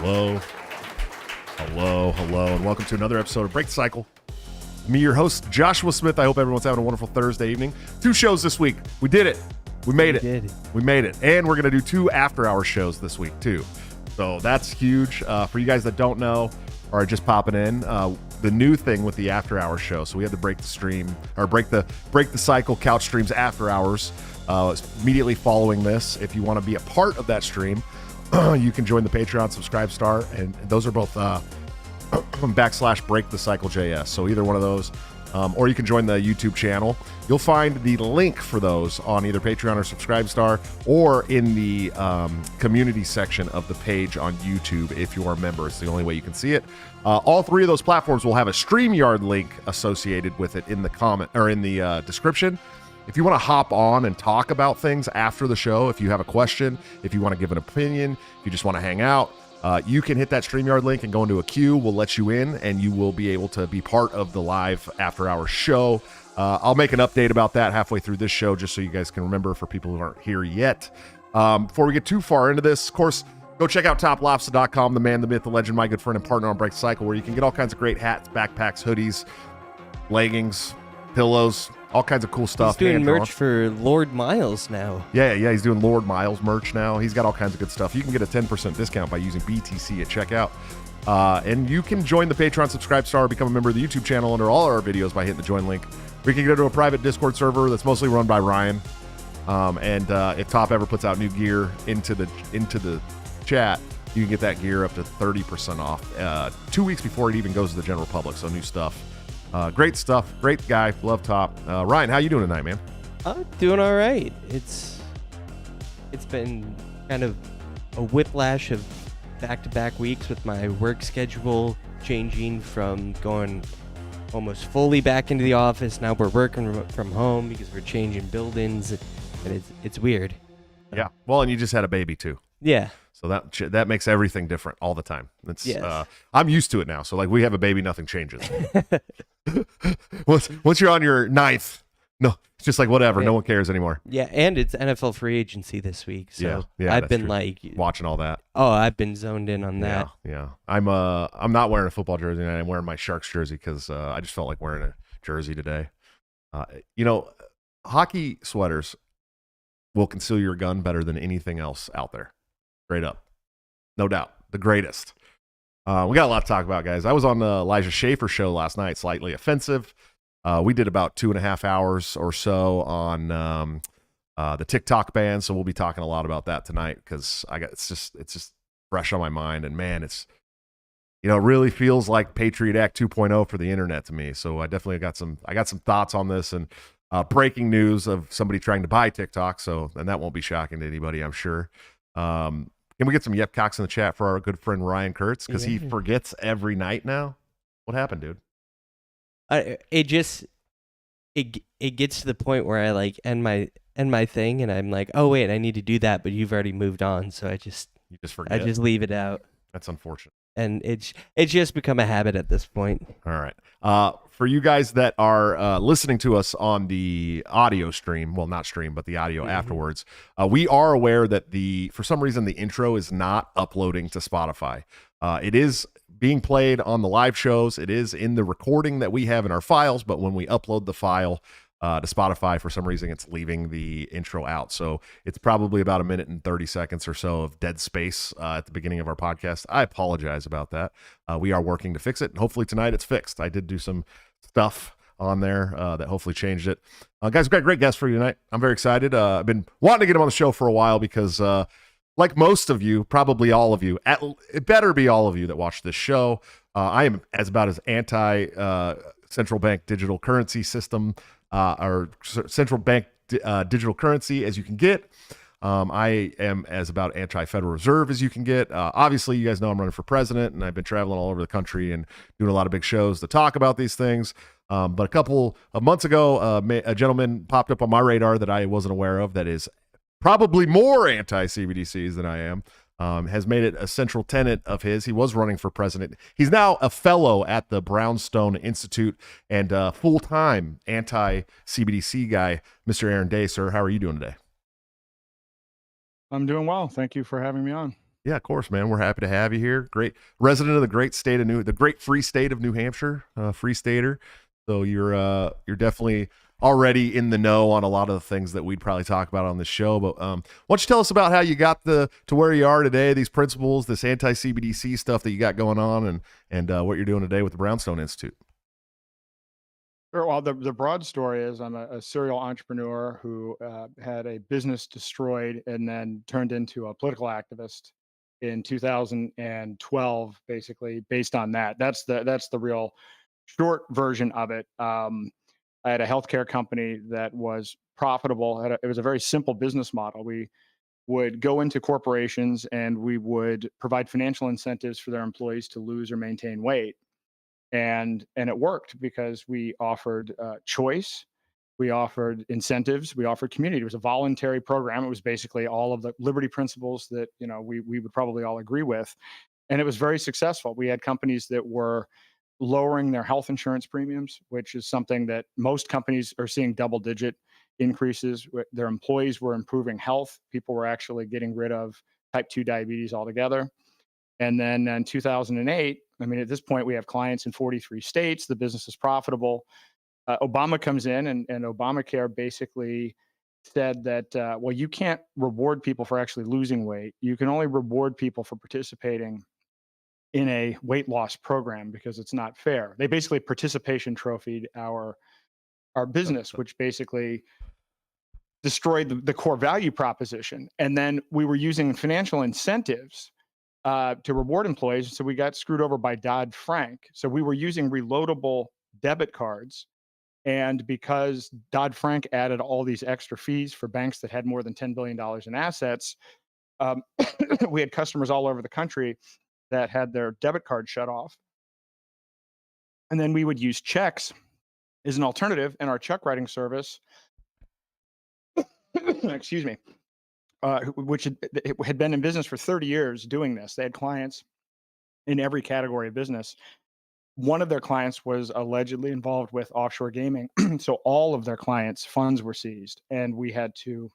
Hello, and welcome to another episode of Break the Cycle. Me, your host, Joshua Smith. I hope everyone's having a wonderful Thursday evening. 2 shows this week. We did it. We made it. We made it. And we're going to do 2 after-hour shows this week, too. So that's huge. For you guys that don't know or are just popping in, the new thing with the after-hour show. So we had to break the stream, or break the cycle couch streams after hours. Immediately following this, if you want to be a part of that stream, you can join the Patreon Subscribe Star, and those are both /BreakTheCycleJS. So either one of those, or you can join the YouTube channel. You'll find the link for those on either Patreon or Subscribe Star, or in the community section of the page on YouTube if you are a member. It's the only way you can see it. All 3 of those platforms will have a StreamYard link associated with it in the comment or in the description. If you want to hop on and talk about things after the show, if you have a question, if you want to give an opinion, if you just want to hang out, you can hit that StreamYard link and go into a queue. We'll let you in, and you will be able to be part of the live after-hours show. I'll make an update about that halfway through this show, just so you guys can remember for people who aren't here yet. Before we get too far into this, of course, go check out toplobster.com, the man, the myth, the legend, my good friend and partner on Break the Cycle, where you can get all kinds of great hats, backpacks, hoodies, leggings, pillows, all kinds of cool stuff. He's doing merch for Lord Miles now. Yeah, he's doing Lord Miles merch now. He's got all kinds of good stuff. You can get a 10% discount by using BTC at checkout. And you can join the Patreon Subscribe Star, become a member of the YouTube channel under all our videos by hitting the join link. We can go to a private Discord server that's mostly run by Ryan. And if Top ever puts out new gear into the chat, you can get that gear up to 30% off 2 weeks before it even goes to the general public. So new stuff. Great stuff. Great guy. Love Top. Ryan, how you doing tonight, man? Doing all right. It's been kind of a whiplash of back-to-back weeks with my work schedule changing from going almost fully back into the office. Now we're working from home because we're changing buildings, and it's weird. Yeah. Well, and you just had a baby too. Yeah. So that makes everything different all the time. It's yes. I'm used to it now. So like we have a baby, nothing changes. Once you're on your 9th, no, it's just like whatever. Yeah. No one cares anymore. Yeah, and it's NFL free agency this week. So yeah, I've been true. like watching all that. Oh, I've been zoned in on that. Yeah. I'm not wearing a football jersey, and I'm wearing my Sharks jersey because I just felt like wearing a jersey today. Hockey sweaters will conceal your gun better than anything else out there. Straight up. No doubt. The greatest. We got a lot to talk about, guys. I was on the Elijah Schaefer show last night, Slightly Offensive. We did about 2.5 hours or so on the TikTok ban, so we'll be talking a lot about that tonight because it's just fresh on my mind, and man, it's it really feels like Patriot Act 2.0 for the internet to me. So I definitely got some thoughts on this, and breaking news of somebody trying to buy TikTok. And that won't be shocking to anybody, I'm sure. Can we get some yep cocks in the chat for our good friend Ryan Kurtz, because he forgets every night now? What happened, dude? It gets to the point where I like end my thing, and I'm like, oh wait, I need to do that, but you've already moved on, so you just forget. I just leave it out. That's unfortunate. And it's just become a habit at this point. All right. For you guys that are listening to us on the audio stream, well, not stream, but the audio afterwards, we are aware that for some reason, the intro is not uploading to Spotify. It is being played on the live shows. It is in the recording that we have in our files, but when we upload the file to Spotify, for some reason, it's leaving the intro out. So it's probably about 1 minute and 30 seconds or so of dead space at the beginning of our podcast. I apologize about that. We are working to fix it, and hopefully tonight it's fixed. I did do some stuff on there that hopefully changed it. Guys, we've got a great guest for you tonight. I'm very excited. I've been wanting to get him on the show for a while because like most of you, probably all of you, it better be all of you that watch this show, I am about as anti central bank digital currency system or central bank digital currency as you can get. I am as about anti-Federal Reserve as you can get. Obviously, you guys know I'm running for president, and I've been traveling all over the country and doing a lot of big shows to talk about these things. But a couple of months ago, a gentleman popped up on my radar that I wasn't aware of that is probably more anti-CBDCs than I am. Has made it a central tenet of his. He was running for president. He's now a fellow at the Brownstone Institute and full-time anti-CBDC guy, Mr. Aaron Day. Sir, how are you doing today? I'm doing well. Thank you for having me on. Yeah, of course, man. We're happy to have you here. Great resident of the great free state of New Hampshire, free stater. So you're definitely already in the know on a lot of the things that we'd probably talk about on this show. But why don't you tell us about how you got to where you are today? These principles, this anti CBDC stuff that you got going on, and what you're doing today with the Brownstone Institute. Sure. Well, the broad story is I'm a serial entrepreneur who had a business destroyed and then turned into a political activist in 2012, basically based on that. That's the real short version of it. I had a healthcare company that was profitable. It was a very simple business model. We would go into corporations and we would provide financial incentives for their employees to lose or maintain weight, and it worked because we offered choice, we offered incentives, we offered community. It was a voluntary program. It was basically all of the liberty principles that we would probably all agree with, and it was very successful. We had companies that were lowering their health insurance premiums, which is something that most companies are seeing double digit increases. Their employees were improving health. People were actually getting rid of type 2 diabetes altogether. And then in 2008, I mean, at this point, we have clients in 43 states. The business is profitable. Obama comes in, and Obamacare basically said that, well, you can't reward people for actually losing weight. You can only reward people for participating in a weight loss program because it's not fair. They basically participation trophied our business, which basically destroyed the core value proposition. And then we were using financial incentives to reward employees. So we got screwed over by Dodd-Frank. So we were using reloadable debit cards. And because Dodd-Frank added all these extra fees for banks that had more than $10 billion in assets, um, we had customers all over the country that had their debit card shut off. And then we would use checks as an alternative in our check writing service, excuse me, which had been in business for 30 years doing this. They had clients in every category of business. One of their clients was allegedly involved with offshore gaming. So all of their clients' funds were seized, and we had to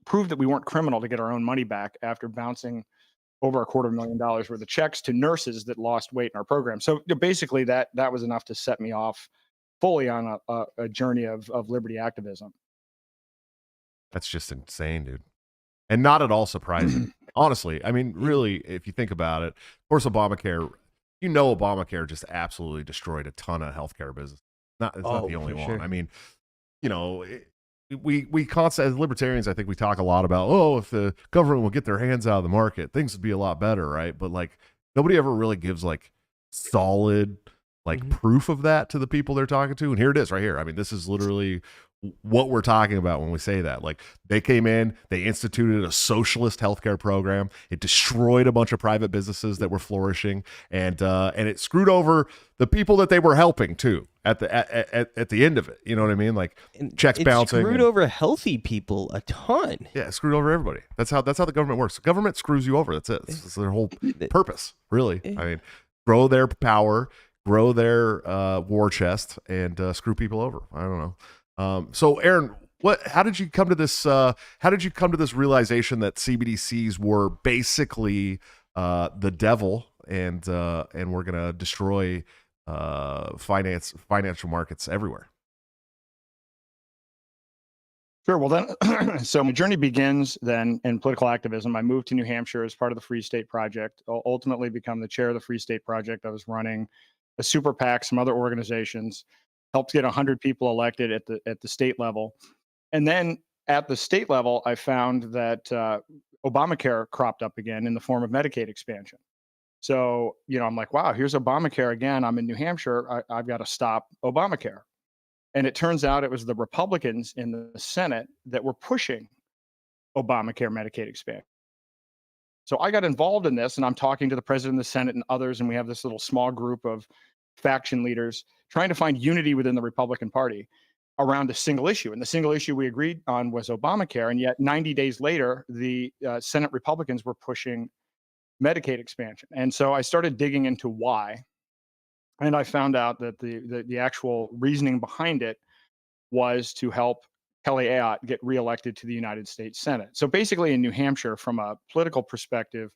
prove that we weren't criminal to get our own money back after bouncing over $250,000 worth of checks to nurses that lost weight in our program. So basically, that was enough to set me off fully on a journey of liberty activism. That's just insane, dude. And not at all surprising. Honestly, I mean, really, if you think about it, of course, Obamacare, Obamacare just absolutely destroyed a ton of healthcare business. It's not the only one. Sure. I mean, we constantly, as libertarians, I think we talk a lot about, oh, if the government will get their hands out of the market, things would be a lot better, right? But like, nobody ever really gives like solid proof of that to the people they're talking to. And here it is right here. I mean, this is literally what we're talking about when we say that. Like, they came in, they instituted a socialist healthcare program. It destroyed a bunch of private businesses that were flourishing, and it screwed over the people that they were helping too at the end of it. You know what I mean? Like, checks bouncing. Screwed over healthy people a ton. Yeah, it screwed over everybody. That's how the government works. The government screws you over. That's it. That's their whole purpose, really. I mean, grow their power, grow their war chest, and screw people over. I don't know. So Aaron, how did you come to this? How did you come to this realization that CBDCs were basically the devil, and we're gonna destroy financial markets everywhere? Sure. Well, then, so my journey begins then in political activism. I moved to New Hampshire as part of the Free State Project. I'll ultimately become the chair of the Free State Project. I was running a super PAC, some other organizations, helped get 100 people elected at the state level. And then at the state level, I found that Obamacare cropped up again in the form of Medicaid expansion. So, I'm like, wow, here's Obamacare again. I'm in New Hampshire. I've got to stop Obamacare. And it turns out it was the Republicans in the Senate that were pushing Obamacare Medicaid expansion. So I got involved in this, and I'm talking to the president of the Senate and others, and we have this little small group of faction leaders trying to find unity within the Republican Party around a single issue. And the single issue we agreed on was Obamacare. And yet 90 days later, the Senate Republicans were pushing Medicaid expansion. And so I started digging into why. And I found out that the actual reasoning behind it was to help Kelly Ayotte get reelected to the United States Senate. So basically in New Hampshire, from a political perspective,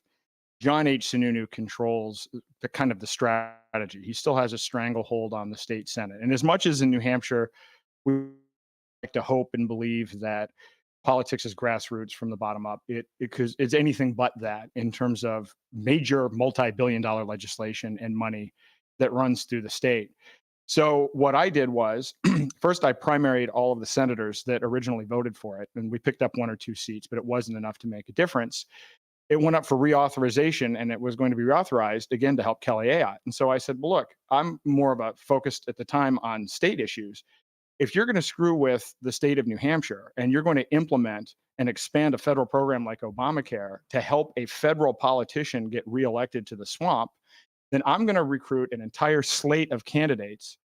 John H. Sununu controls the kind of the strategy. He still has a stranglehold on the state Senate. And as much as in New Hampshire, we like to hope and believe that politics is grassroots from the bottom up, because it's anything but that in terms of major multi-billion-dollar legislation and money that runs through the state. So what I did was, first I primaried all of the senators that originally voted for it, and we picked up 1 or 2 seats, but it wasn't enough to make a difference. It went up for reauthorization, and it was going to be reauthorized again to help Kelly Ayotte. And so I said, well, look, I'm more of a focused at the time on state issues. If you're going to screw with the state of New Hampshire and you're going to implement and expand a federal program like Obamacare to help a federal politician get reelected to the swamp, then I'm going to recruit an entire slate of candidates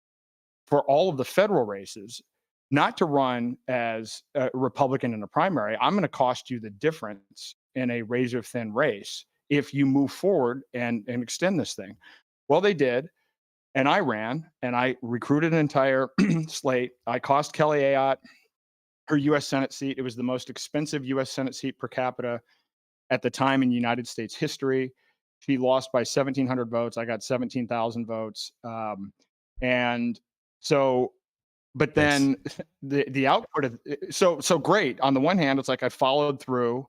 for all of the federal races, not to run as a Republican in a primary. I'm going to cost you the difference in a razor thin race if you move forward and extend this thing. Well, they did. And I ran and I recruited an entire slate. I cost Kelly Ayotte her U.S. Senate seat. It was the most expensive U.S. Senate seat per capita at the time in United States history. She lost by 1,700 votes. I got 17,000 votes. And so, but then the output of so great. On the one hand, it's like I followed through,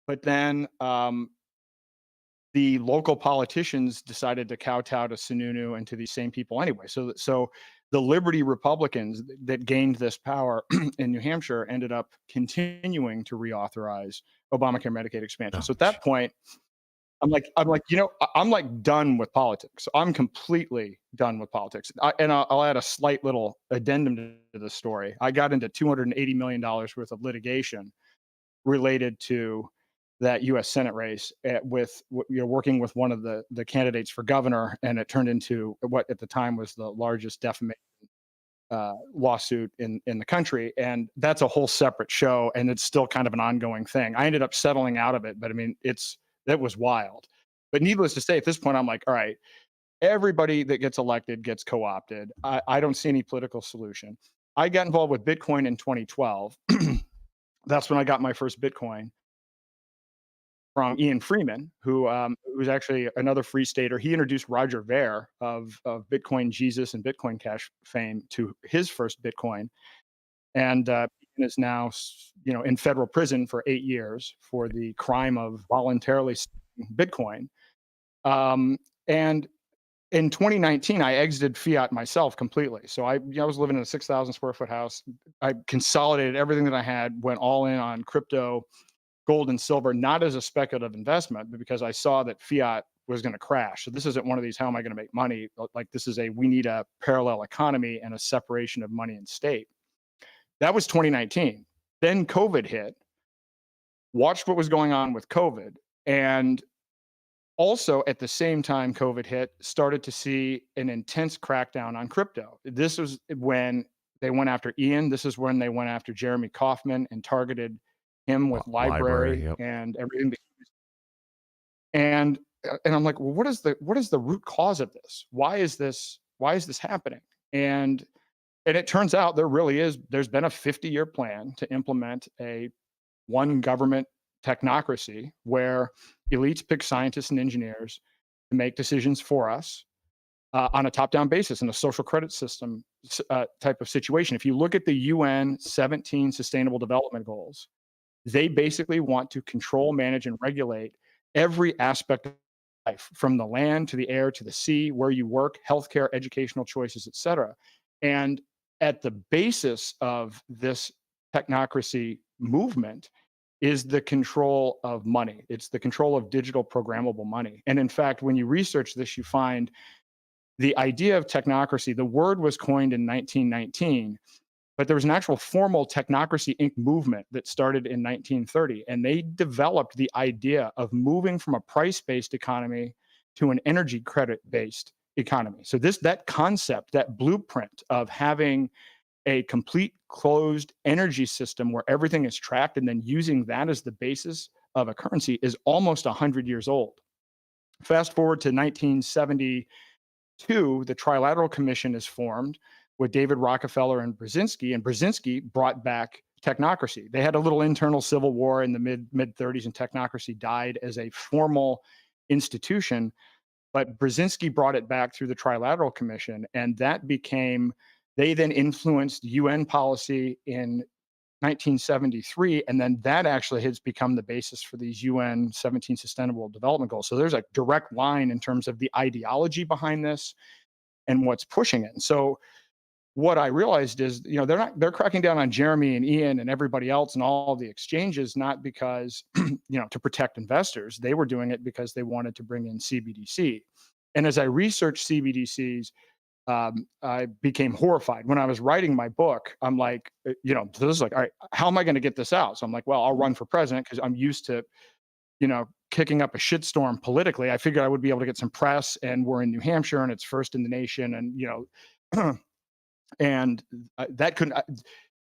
but then the local politicians decided to kowtow to Sununu and to these same people anyway. So the Liberty Republicans that gained this power in New Hampshire ended up continuing to reauthorize Obamacare Medicaid expansion. So at that point, I'm like, I'm like done with politics. I'm completely done with politics. I'll add a slight little addendum to the story. I got into $280 million worth of litigation related to that U.S. Senate race with working with one of the candidates for governor, and it turned into what at the time was the largest defamation lawsuit in the country. And that's a whole separate show, and it's still kind of an ongoing thing. I ended up settling out of it, but I mean, that was wild. But needless to say, at this point, I'm like, all right, everybody that gets elected gets co-opted. I don't see any political solution. I got involved with Bitcoin in 2012. That's when I got my first Bitcoin from Ian Freeman, who was actually another free stater. He introduced Roger Ver of Bitcoin Jesus and Bitcoin Cash fame to his first Bitcoin, and is now in federal prison for 8 years for the crime of voluntarily stealing Bitcoin. And in 2019, I exited fiat myself completely. So I was living in a 6,000 square foot house. I consolidated everything that I had, went all in on crypto, gold and silver, not as a speculative investment, but because I saw that fiat was going to crash. So this isn't one of these, how am I going to make money? Like this is we need a parallel economy and a separation of money and state. That was 2019. Then COVID hit, watched what was going on with COVID. And also at the same time COVID hit, started to see an intense crackdown on crypto. This was when they went after Ian. This is when they went after Jeremy Kauffman and targeted him with library yep. and everything. And I'm like, well, what is the root cause of this? Why is this happening? And it turns out there's been a 50-year plan to implement a one government technocracy where elites pick scientists and engineers to make decisions for us on a top-down basis in a social credit system type of situation. If you look at the UN 17 Sustainable Development Goals, they basically want to control, manage, and regulate every aspect of life, from the land to the air to the sea, where you work, healthcare, educational choices, et cetera. And at the basis of this technocracy movement is the control of money. It's the control of digital programmable money. And in fact, when you research this, you find the idea of technocracy, the word was coined in 1919, but there was an actual formal Technocracy Inc. movement that started in 1930. And they developed the idea of moving from a price-based economy to an energy credit-based economy. So that concept, that blueprint of having a complete closed energy system where everything is tracked and then using that as the basis of a currency is almost 100 years old. Fast forward to 1972, the Trilateral Commission is formed with David Rockefeller and Brzezinski brought back technocracy. They had a little internal civil war in the mid 30s, and technocracy died as a formal institution. But Brzezinski brought it back through the Trilateral Commission, and that became, they then influenced UN policy in 1973, and then that actually has become the basis for these UN 17 Sustainable Development Goals. So there's a direct line in terms of the ideology behind this and what's pushing it. And so what I realized is, they're cracking down on Jeremy and Ian and everybody else and all the exchanges, not because, to protect investors. They were doing it because they wanted to bring in CBDC. And as I researched CBDCs, I became horrified. When I was writing my book, I'm like, this is like, all right, how am I going to get this out? So I'm like, well, I'll run for president because I'm used to, kicking up a shitstorm politically. I figured I would be able to get some press, and we're in New Hampshire and it's first in the nation. And, and that couldn't,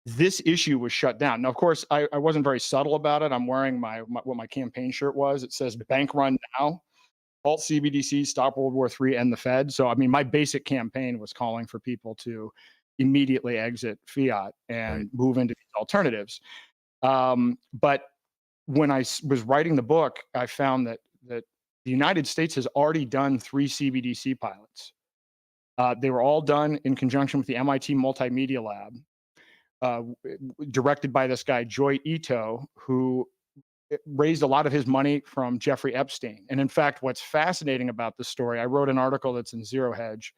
this issue was shut down. Now, of course, I wasn't very subtle about it. I'm wearing what my campaign shirt was. It says "Bank Run Now." Halt CBDCs, stop World War III, and the Fed. So, I mean, my basic campaign was calling for people to immediately exit fiat and move into these alternatives. But when I was writing the book, I found that the United States has already done 3 CBDC pilots. They were all done in conjunction with the MIT Multimedia Lab, directed by this guy, Joy Ito, who raised a lot of his money from Jeffrey Epstein. And in fact, what's fascinating about this story, I wrote an article that's in Zero Hedge.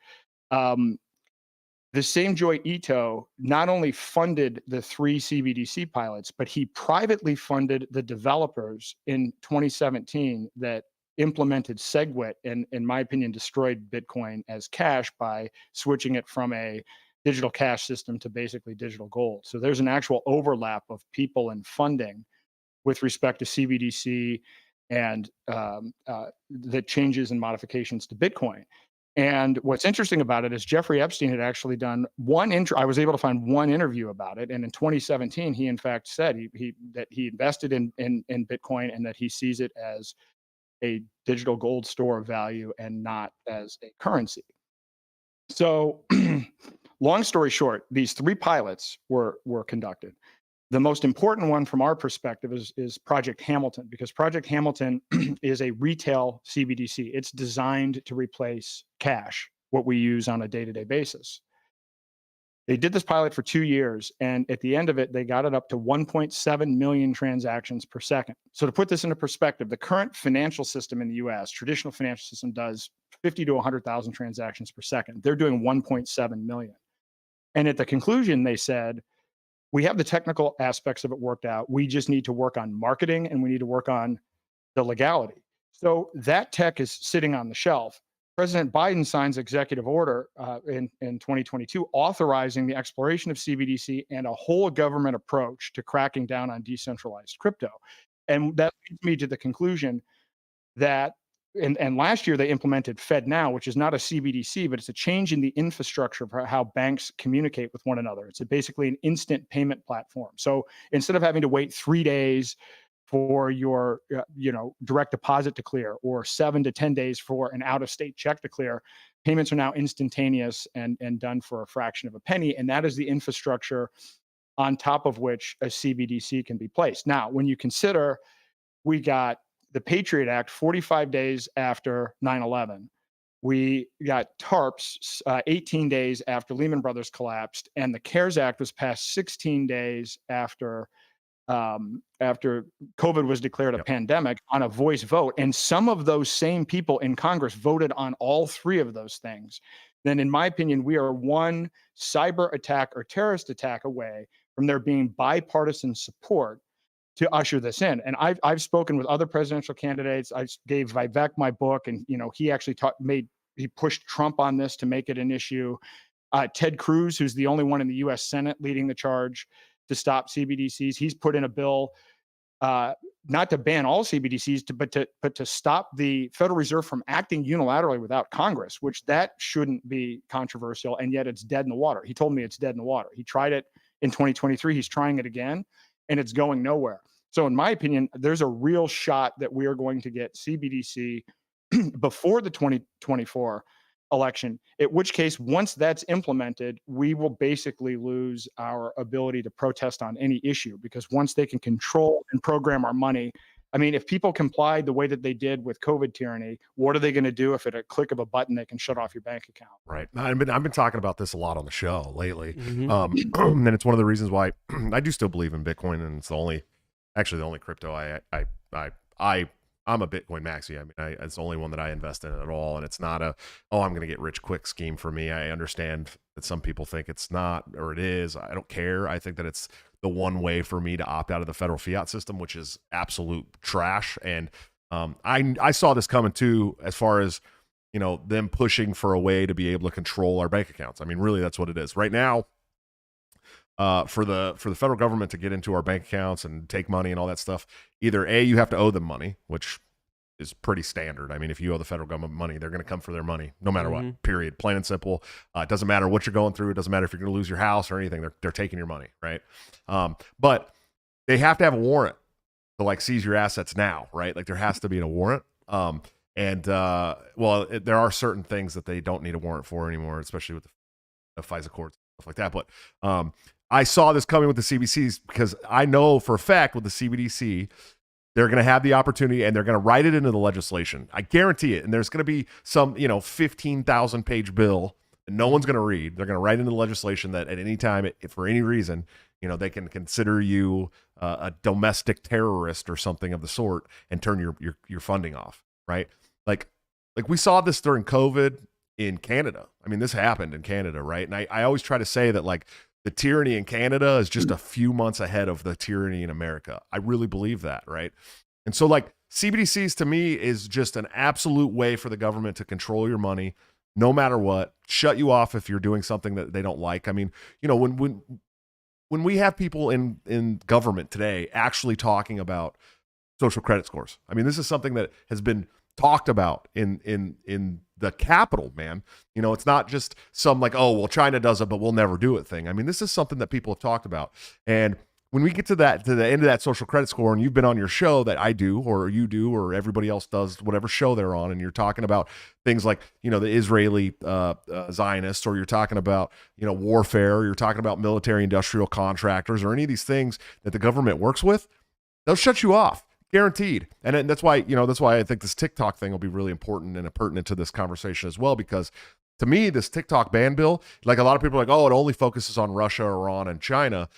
The same Joy Ito not only funded the 3 CBDC pilots, but he privately funded the developers in 2017 that implemented SegWit and, in my opinion, destroyed Bitcoin as cash by switching it from a digital cash system to basically digital gold. So there's an actual overlap of people and funding with respect to CBDC and the changes and modifications to Bitcoin. And what's interesting about it is Jeffrey Epstein had actually done I was able to find one interview about it. And in 2017, he in fact said that he invested in Bitcoin and that he sees it as a digital gold store of value and not as a currency. So long story short, these 3 pilots were conducted. The most important one from our perspective is Project Hamilton, because Project Hamilton is a retail CBDC. It's designed to replace cash, what we use on a day-to-day basis. They did this pilot for 2 years, and at the end of it, they got it up to 1.7 million transactions per second. So to put this into perspective, the current financial system in the US, traditional financial system, does 50 to 100,000 transactions per second. They're doing 1.7 million. And at the conclusion, they said, we have the technical aspects of it worked out. We just need to work on marketing, and we need to work on the legality. So that tech is sitting on the shelf. President Biden signs executive order in 2022 authorizing the exploration of CBDC and a whole government approach to cracking down on decentralized crypto. And that leads me to the conclusion that, and last year they implemented FedNow, which is not a CBDC, but it's a change in the infrastructure for how banks communicate with one another. It's basically an instant payment platform. So instead of having to wait 3 days for your direct deposit to clear, or 7 to 10 days for an out-of-state check to clear, payments are now instantaneous and done for a fraction of a penny. And that is the infrastructure on top of which a CBDC can be placed. Now, when you consider we got the Patriot Act 45 days after 9/11. We got TARPs 18 days after Lehman Brothers collapsed, and the CARES Act was passed 16 days after COVID was declared a pandemic on a voice vote. And some of those same people in Congress voted on all 3 of those things. Then, in my opinion, we are one cyber attack or terrorist attack away from there being bipartisan support to usher this in. And I've spoken with other presidential candidates. I gave Vivek my book, and he actually he pushed Trump on this to make it an issue. Ted Cruz, who's the only one in the U.S. Senate leading the charge to stop CBDCs, he's put in a bill not to ban all CBDCs, but to stop the Federal Reserve from acting unilaterally without Congress, which that shouldn't be controversial, and yet it's dead in the water. He told me it's dead in the water. He tried it in 2023. He's trying it again, and it's going nowhere. So in my opinion, there's a real shot that we are going to get CBDC before the 2024 election, at which case, once that's implemented, we will basically lose our ability to protest on any issue, because once they can control and program our money, I mean, if people complied the way that they did with COVID tyranny, what are they going to do if at a click of a button they can shut off your bank account? Right. I've been talking about this a lot on the show lately, Mm-hmm. and it's one of the reasons why I do still believe in Bitcoin, and it's the only crypto I'm a Bitcoin maxi. I mean, it's the only one that I invest in at all, and it's not I'm going to get rich quick scheme for me. I understand that some people think it's not, or it is. I don't care. I think that it's the one way for me to opt out of the federal fiat system, which is absolute trash. And I saw this coming too, as far as them pushing for a way to be able to control our bank accounts. I mean, really, that's what it is right now. For the federal government to get into our bank accounts and take money and all that stuff, either you have to owe them money, which is pretty standard. I mean, if you owe the federal government money, they're going to come for their money no matter what, period, plain and simple. It doesn't matter what you're going through. It doesn't matter if you're going to lose your house or anything. They're taking your money, right? But they have to have a warrant to like seize your assets now, right? Like there has to be a warrant. There are certain things that they don't need a warrant for anymore, especially with the FISA courts, stuff like that. But I saw this coming with the CBDCs because I know for a fact with the CBDC, they're going to have the opportunity and they're going to write it into the legislation. I guarantee it. And there's going to be some, 15,000 page bill that no one's going to read. They're going to write into the legislation that at any time, if for any reason, they can consider you a domestic terrorist or something of the sort and turn your funding off, right? Like we saw this during COVID in Canada. I mean, this happened in Canada, right? And I always try to say that like the tyranny in Canada is just a few months ahead of the tyranny in America. I really believe that, right? And so like CBDCs to me is just an absolute way for the government to control your money no matter what, shut you off if you're doing something that they don't like. I mean, when we have people in government today actually talking about social credit scores, I mean, this is something that has been talked about in the capital, man. It's not just some like, oh, well, China does it, but we'll never do it thing. I mean, this is something that people have talked about. And when we get to the end of that social credit score, and you've been on your show that I do, or you do, or everybody else does, whatever show they're on, and you're talking about things like, the Israeli Zionists, or you're talking about, warfare, or you're talking about military industrial contractors, or any of these things that the government works with, they'll shut you off. Guaranteed. And that's why I think this TikTok thing will be really important and pertinent to this conversation as well, because to me, this TikTok ban bill, like a lot of people are like, oh, it only focuses on Russia, Iran, and China.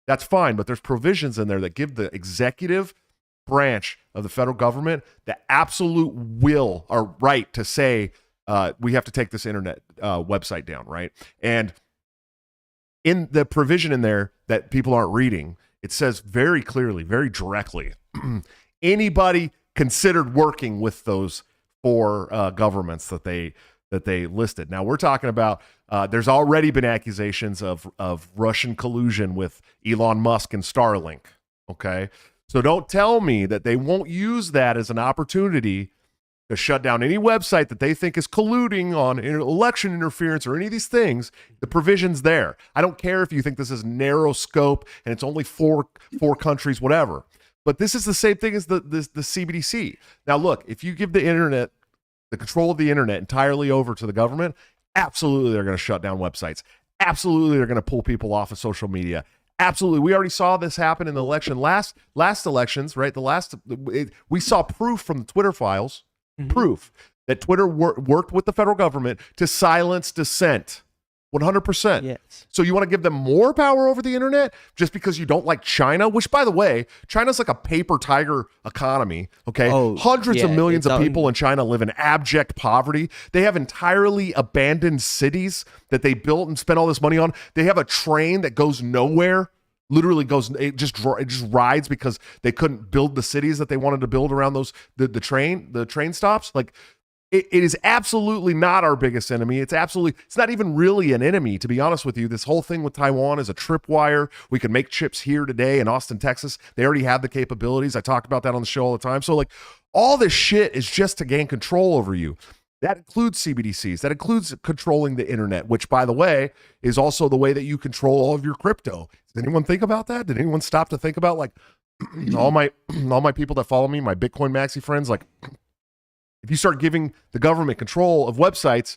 That's fine, but there's provisions in there that give the executive branch of the federal government the absolute will or right to say, we have to take this internet website down, right? And in the provision in there that people aren't reading, it says very clearly, very directly, anybody considered working with those four governments that they listed. Now we're talking about there's already been accusations of Russian collusion with Elon Musk and Starlink. Okay, so don't tell me that they won't use that as an opportunity to shut down any website that they think is colluding on election interference or any of these things. The provision's there. I don't care if you think this is narrow scope and it's only four countries, whatever. But this is the same thing as the CBDC. Now, look, if you give the internet, the control of the internet entirely over to the government, absolutely they're going to shut down websites. Absolutely they're going to pull people off of social media. Absolutely. We already saw this happen in the election, last elections, right? We saw proof from the Twitter files, proof that Twitter worked with the federal government to silence dissent. 100%. Yes. So you want to give them more power over the internet just because you don't like China, which, by the way, China's like a paper tiger economy. Okay. Hundreds of millions of people in China live in abject poverty. They have entirely abandoned cities that they built and spent all this money on. They have a train that goes nowhere. Literally goes, it just rides because they couldn't build the cities that they wanted to build around those the train stops. Like, it is absolutely not our biggest enemy. It's not even really an enemy, to be honest with you. This whole thing with Taiwan is a tripwire. We can make chips here today in Austin, Texas. They already have the capabilities. I talk about that on the show all the time. So like all this shit is just to gain control over you. That includes CBDCs. That includes controlling the internet, which, by the way, is also the way that you control all of your crypto. Did anyone think about that? Did anyone stop to think about like all my people that follow me, my Bitcoin maxi friends, like, if you start giving the government control of websites,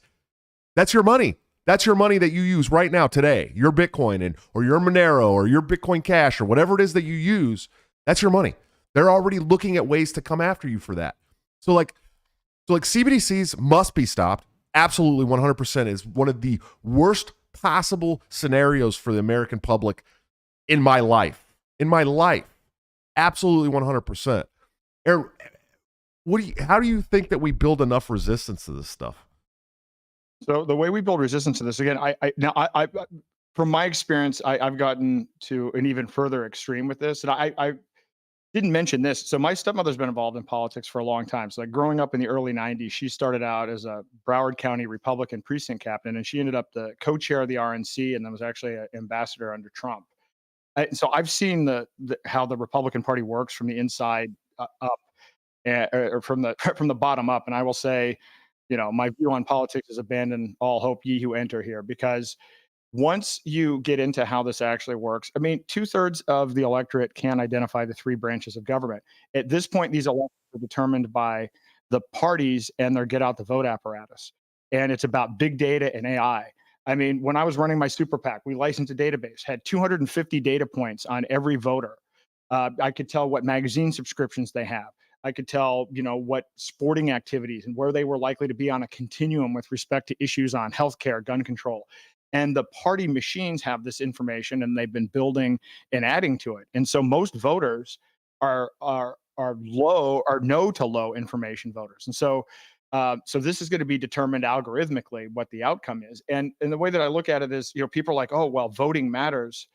that's your money. That's your money that you use right now today. Your Bitcoin or your Monero or your Bitcoin Cash or whatever it is that you use, that's your money. They're already looking at ways to come after you for that. So like CBDCs must be stopped. Absolutely 100% is one of the worst possible scenarios for the American public in my life. Absolutely 100%. Aaron, how do you think that we build enough resistance to this stuff? So the way we build resistance to this, again, I from my experience, I've gotten to an even further extreme with this, and I didn't mention this. So my stepmother's been involved in politics for a long time. So like growing up in the early 90s, she started out as a Broward County Republican precinct captain, and she ended up the co-chair of the RNC, and then was actually an ambassador under Trump. So I've seen how the Republican Party works from the inside up, or from the from the bottom up. And I will say, my view on politics is abandon all hope, ye who enter here, because once you get into how this actually works, I mean, 2/3 of the electorate can identify the three branches of government. At this point, these elections are determined by the parties and their get out the vote apparatus. And it's about big data and AI. I mean, when I was running my super PAC, we licensed a database, had 250 data points on every voter. I could tell what magazine subscriptions they have. I could tell, what sporting activities and where they were likely to be on a continuum with respect to issues on healthcare, gun control. And the party machines have this information, and they've been building and adding to it. And so most voters are no to low information voters. And so so this is going to be determined algorithmically what the outcome is. And the way that I look at it is, people are like, oh, well, voting matters.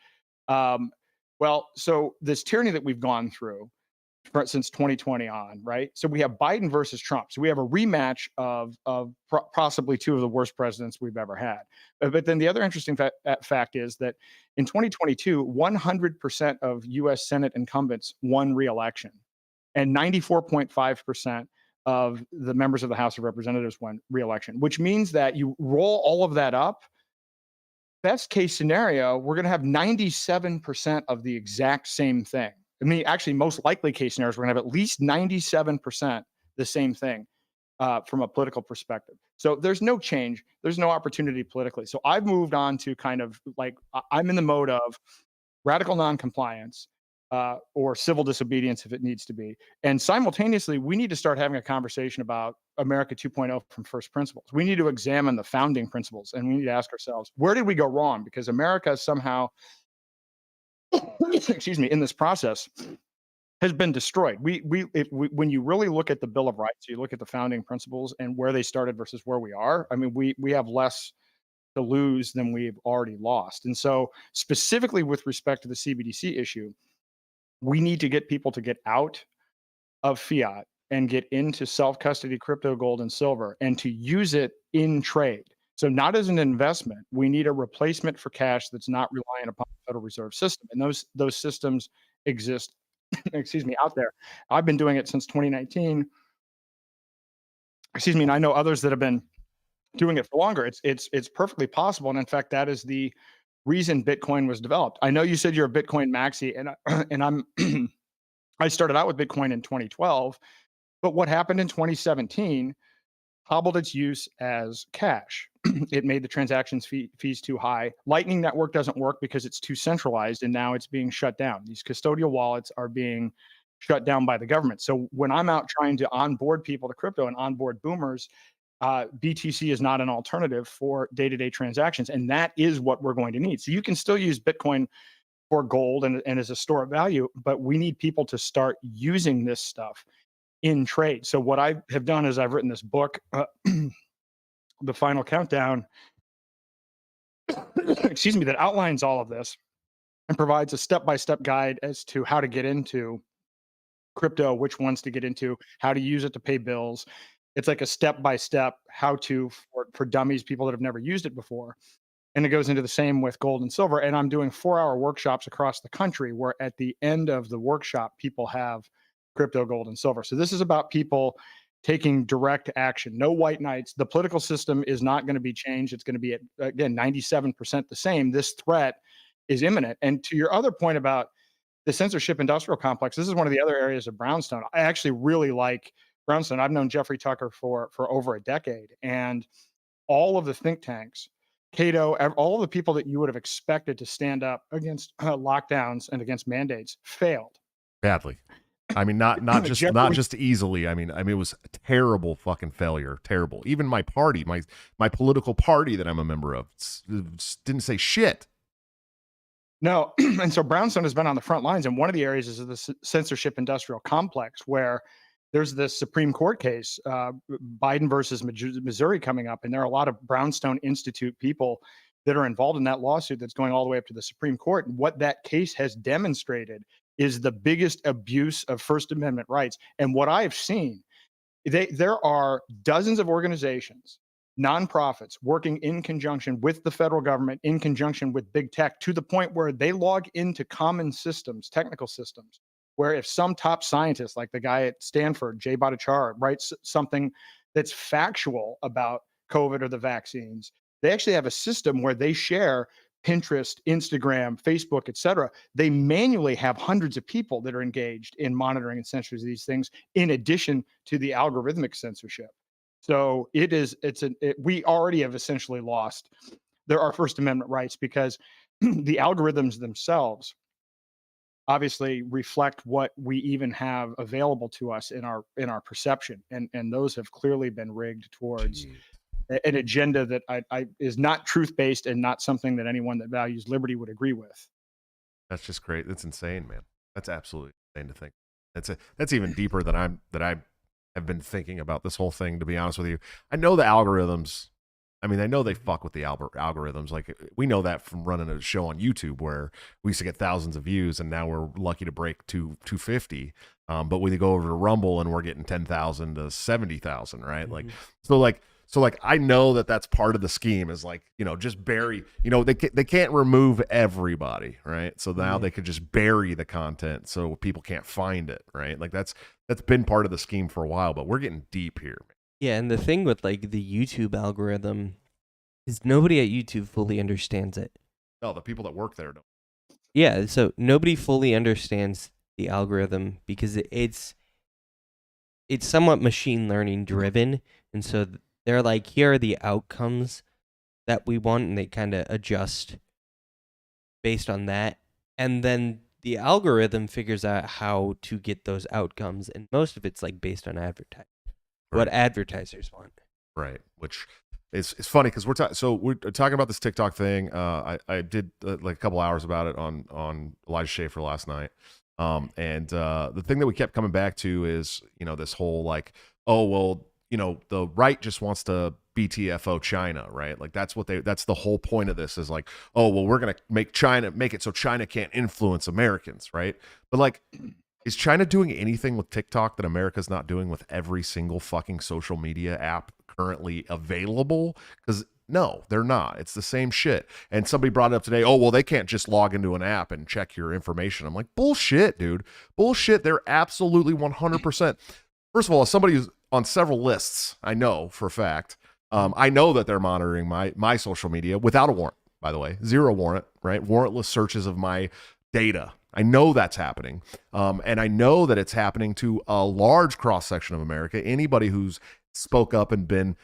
Well, so this tyranny that we've gone through since 2020 on, right? So we have Biden versus Trump. So we have a rematch of possibly two of the worst presidents we've ever had. But then the other interesting fact is that in 2022, 100% of U.S. Senate incumbents won re-election, and 94.5% of the members of the House of Representatives won re-election, which means that you roll all of that up. Best case scenario, we're going to have 97% of the exact same thing. I mean, actually, most likely case scenarios, we're going to have at least 97% the same thing from a political perspective. So there's no change. There's no opportunity politically. So I've moved on to kind of like, I'm in the mode of radical noncompliance or civil disobedience if it needs to be. And simultaneously, we need to start having a conversation about America 2.0 from first principles. We need to examine the founding principles, and we need to ask ourselves, where did we go wrong? Because America somehow, excuse me, in this process has been destroyed. When you really look at the Bill of Rights, you look at the founding principles and where they started versus where we are. I mean, we have less to lose than we've already lost. And so specifically with respect to the CBDC issue, we need to get people to get out of fiat and get into self-custody crypto, gold, and silver, and to use it in trade. So not as an investment. We need a replacement for cash that's not reliant upon the Federal Reserve System. And those systems exist, excuse me, out there. I've been doing it since 2019. Excuse me, and I know others that have been doing it for longer. It's perfectly possible. And in fact, that is the reason Bitcoin was developed. I know you said you're a Bitcoin maxi, and I'm I started out with Bitcoin in 2012, but what happened in 2017 hobbled its use as cash. It made the transactions fees too high. Lightning Network doesn't work because it's too centralized, and now it's being shut down. These custodial wallets are being shut down by the government. So when I'm out trying to onboard people to crypto and onboard boomers, BTC is not an alternative for day-to-day transactions, and that is what we're going to need. So you can still use Bitcoin for gold and as a store of value, but we need people to start using this stuff in trade. So what I have done is I've written this book, The Final Countdown, excuse me, that outlines all of this and provides a step-by-step guide as to how to get into crypto, which ones to get into, how to use it to pay bills. It's like a step-by-step how-to for dummies, people that have never used it before. And it goes into the same with gold and silver. And I'm doing 4-hour workshops across the country where at the end of the workshop, people have crypto, gold, and silver. So this is about people taking direct action. No white knights. The political system is not going to be changed. It's going to be, at, again, 97% the same. This threat is imminent. And to your other point about the censorship industrial complex, this is one of the other areas of Brownstone. I actually really like Brownstone. I've known Jeffrey Tucker for over a decade, and all of the think tanks, Cato, all of the people that you would have expected to stand up against lockdowns and against mandates failed Badly. I mean, not Jeffrey, not just easily. I mean, it was a terrible fucking failure. Terrible. Even my party, my political party that I'm a member of, didn't say shit. no, and so Brownstone has been on the front lines, and one of the areas is the censorship industrial complex, where there's this Supreme Court case, Biden versus Missouri, coming up, and there are a lot of Brownstone Institute people that are involved in that lawsuit that's going all the way up to the Supreme Court. And what that case has demonstrated is the biggest abuse of First Amendment rights. And what I've seen, there are dozens of organizations, nonprofits, working in conjunction with the federal government, in conjunction with big tech, to the point where they log into common systems, technical systems, where if some top scientist, like the guy at Stanford, Jay Bhattacharya, writes something that's factual about COVID or the vaccines, they actually have a system where they share Pinterest, Instagram, Facebook, et cetera. They manually have hundreds of people that are engaged in monitoring and censoring these things, in addition to the algorithmic censorship. So we already have essentially lost our First Amendment rights, because the algorithms themselves obviously reflect what we even have available to us in our perception, and those have clearly been rigged towards an agenda that I is not truth-based, and not something that anyone that values liberty would agree with. That's just great. That's insane, man. That's absolutely insane to think. That's even deeper than I have been thinking about this whole thing, to be honest with you. I know the algorithms. I mean, I know they fuck with the algorithms. Like, we know that from running a show on YouTube where we used to get thousands of views, and now we're lucky to break 250. But we go over to Rumble and we're getting 10,000 to 70,000, right? Mm-hmm. So I know that that's part of the scheme, is like, just bury, they can't remove everybody, right? So now they could just bury the content so people can't find it, right? Like that's been part of the scheme for a while, but we're getting deep here, man. Yeah, and the thing with like the YouTube algorithm is nobody at YouTube fully understands it. No, the people that work there don't. Yeah, so nobody fully understands the algorithm, because it's somewhat machine learning driven, and so they're like, here are the outcomes that we want, and they kind of adjust based on that, and then the algorithm figures out how to get those outcomes, and most of it's like based on advertising. Right. What advertisers want. Right, which is funny, because we're talking about this TikTok thing. I did like a couple hours about it on Elijah Schaefer last night. And the thing that we kept coming back to is, this whole like, oh, well, the right just wants to BTFO China, right? Like that's the whole point of this, is like, oh, well, we're going to make it so China can't influence Americans, right? But like, is China doing anything with TikTok that America's not doing with every single fucking social media app currently available? Because no, they're not. It's the same shit. And somebody brought it up today. Oh, well, they can't just log into an app and check your information. I'm like, bullshit, dude. Bullshit. They're absolutely 100%. First of all, as somebody who's on several lists, I know for a fact, I know that they're monitoring my social media without a warrant, by the way. Zero warrant, right? Warrantless searches of my data. I know that's happening. And I know that it's happening to a large cross-section of America. Anybody who's spoke up and been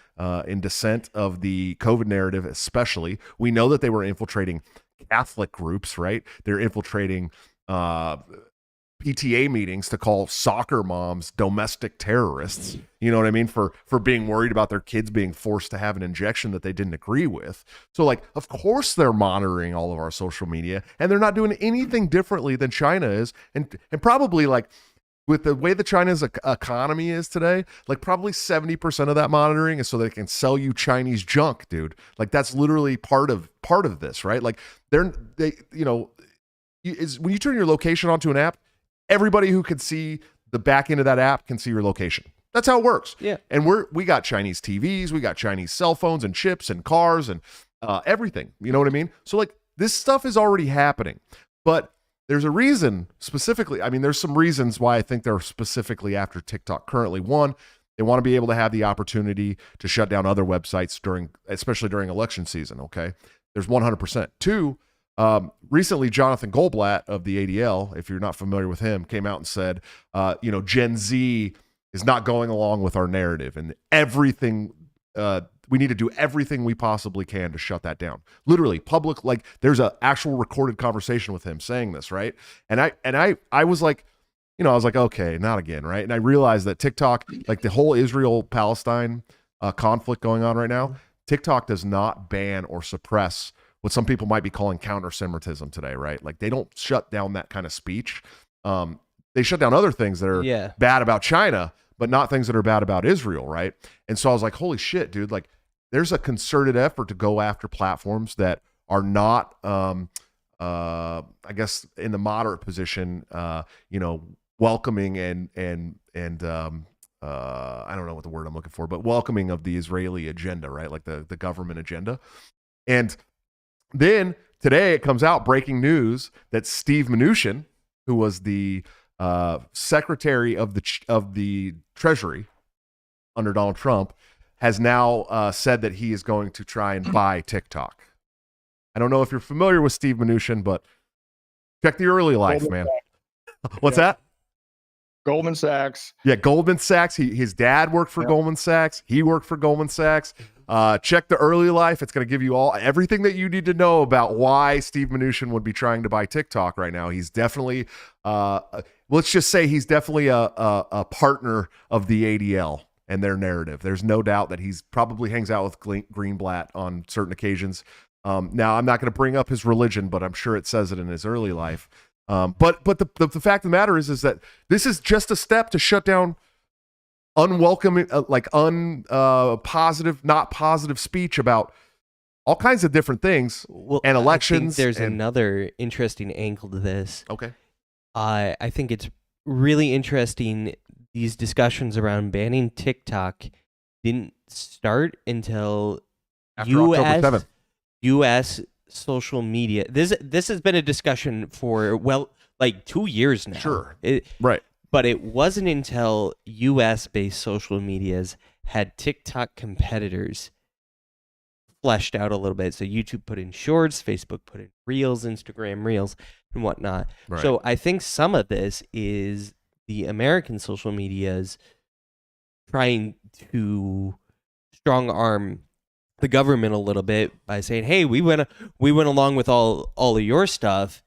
in dissent of the COVID narrative, especially. We know that they were infiltrating Catholic groups, right? They're infiltrating PTA meetings to call soccer moms domestic terrorists. You know what I mean? For being worried about their kids being forced to have an injection that they didn't agree with. So like, of course they're monitoring all of our social media, and they're not doing anything differently than China is. And probably like, with the way that China's economy is today, like probably 70% of that monitoring is so they can sell you Chinese junk, dude. Like that's literally part of this, right? Like when you turn your location onto an app, everybody who can see the back end of that app can see your location. That's how it works. Yeah. And we got Chinese TVs, we got Chinese cell phones and chips and cars and everything. You know what I mean? So like this stuff is already happening, but there's a reason specifically. I mean, there's some reasons why I think they're specifically after TikTok currently. One, they want to be able to have the opportunity to shut down other websites especially during election season. Okay. There's 100%. Two, recently, Jonathan Goldblatt of the ADL, if you're not familiar with him, came out and said, Gen Z is not going along with our narrative, and everything, we need to do everything we possibly can to shut that down. Literally, public, like there's an actual recorded conversation with him saying this, right? And I was like, I was like, okay, not again, right? And I realized that TikTok, like the whole Israel-Palestine conflict going on right now, TikTok does not ban or suppress what some people might be calling counter-Semitism today, right? Like they don't shut down that kind of speech. They shut down other things that are bad about China, but not things that are bad about Israel, right? And so I was like, holy shit, dude, like there's a concerted effort to go after platforms that are not, I guess, in the moderate position, welcoming and I don't know what the word I'm looking for, but welcoming of the Israeli agenda, right? Like the government agenda. And then today it comes out, breaking news, that Steve Mnuchin, who was the Secretary of the Treasury under Donald Trump, has now said that he is going to try and buy TikTok. I don't know if you're familiar with Steve Mnuchin, but check the early life, man. What's that? Goldman Sachs. Yeah, Goldman Sachs. His dad worked for Goldman Sachs. He worked for Goldman Sachs. Check the early life. It's going to give you everything that you need to know about why Steve Mnuchin would be trying to buy TikTok right now. He's definitely, let's just say he's definitely a partner of the ADL and their narrative. There's no doubt that he's probably hangs out with Greenblatt on certain occasions. Now, I'm not going to bring up his religion, but I'm sure it says it in his early life. But the fact of the matter is that this is just a step to shut down unwelcome, positive, not positive speech about all kinds of different things and elections. I think there's another interesting angle to this. Okay. I think it's really interesting. These discussions around banning TikTok didn't start until After October 7th. U.S. social media. This has been a discussion for 2 years now. Sure. Right. But it wasn't until U.S. based social medias had TikTok competitors fleshed out a little bit. So YouTube put in Shorts, Facebook put in Reels, Instagram Reels, and whatnot. Right. So I think some of this is the American social medias trying to strong arm the government a little bit by saying, "Hey, we went along with all of your stuff.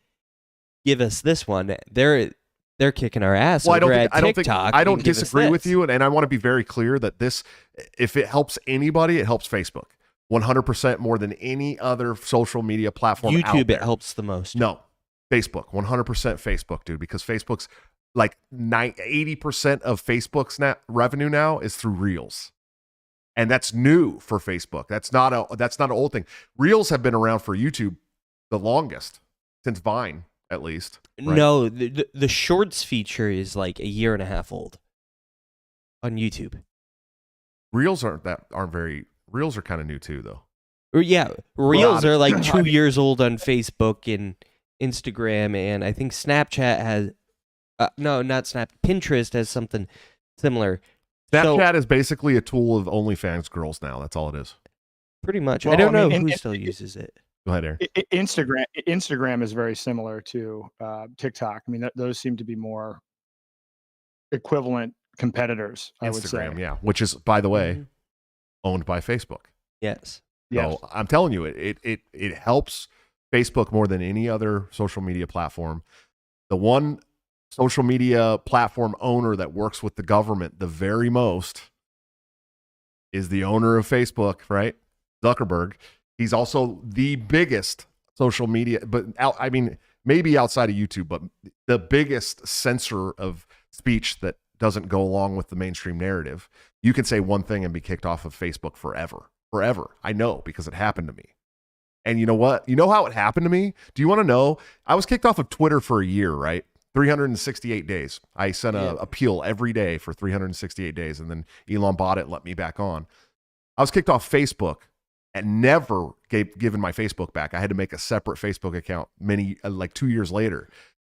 Give us this one." They're kicking our ass. Well, I don't disagree with you, and I want to be very clear that this, if it helps anybody, it helps Facebook 100% more than any other social media platform. YouTube, it helps the most. No, Facebook 100% Facebook, dude, because Facebook's like 80% of Facebook's revenue now is through Reels. And that's new for Facebook. That's not an old thing. Reels have been around for YouTube the longest, since Vine, at least. Right? No, the Shorts feature is like a year and a half old on YouTube. Reels are kind of new too, though. Reels are like 2 years old on Facebook and Instagram, and I think Snapchat has Pinterest has something similar. Snapchat is basically a tool of OnlyFans girls now. That's all it is. Pretty much. I don't know who still uses it. Go ahead, Aaron. Instagram is very similar to TikTok. I mean, those seem to be more equivalent competitors, I would say. Instagram, yeah, which is, by the way, owned by Facebook. Yes. So I'm telling you, it helps Facebook more than any other social media platform. The one social media platform owner that works with the government the very most is the owner of Facebook, right? Zuckerberg. He's also the biggest social media, but maybe outside of YouTube, but the biggest censor of speech that doesn't go along with the mainstream narrative. You can say one thing and be kicked off of Facebook forever. I know, because it happened to me. And you know what? You know how it happened to me? Do you want to know? I was kicked off of Twitter for a year, right? 368 days. I sent an appeal every day for 368 days, and then Elon bought it and let me back on. I was kicked off Facebook and never given my Facebook back. I had to make a separate Facebook account 2 years later.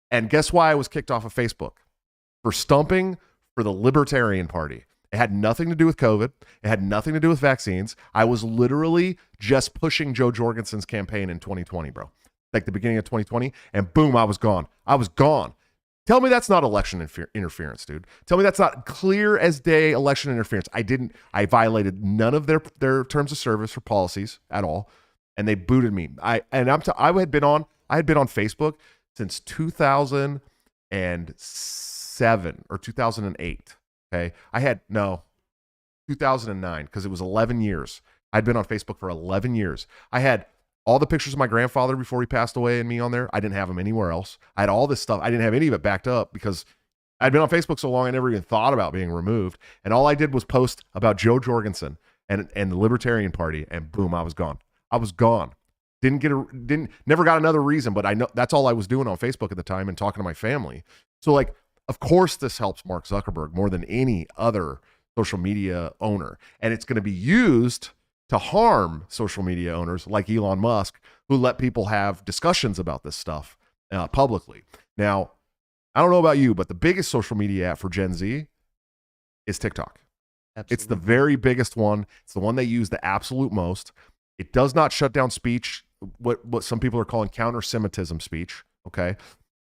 And guess why I was kicked off of Facebook? For stumping for the Libertarian Party. It had nothing to do with COVID. It had nothing to do with vaccines. I was literally just pushing Joe Jorgensen's campaign in 2020, bro. Like the beginning of 2020, and boom, I was gone. Tell me that's not election interference, dude. Tell me that's not clear as day election interference. I violated none of their terms of service or policies at all, and they booted me. I had been on Facebook since 2006. 2007 or 2008. Okay. I had, no, 2009, because it was 11 years. I'd been on Facebook for 11 years. I had all the pictures of my grandfather before he passed away and me on there. I didn't have them anywhere else. I had all this stuff. I didn't have any of it backed up because I'd been on Facebook so long I never even thought about being removed. And all I did was post about Joe Jorgensen and the Libertarian Party, and boom, I was gone. I was gone. Never got another reason, but I know that's all I was doing on Facebook at the time and talking to my family. So like, of course this helps Mark Zuckerberg more than any other social media owner. And it's going to be used to harm social media owners like Elon Musk, who let people have discussions about this stuff publicly. Now, I don't know about you, but the biggest social media app for Gen Z is TikTok. Absolutely. It's the very biggest one. It's the one they use the absolute most. It does not shut down speech, what some people are calling counter-Semitism speech, okay?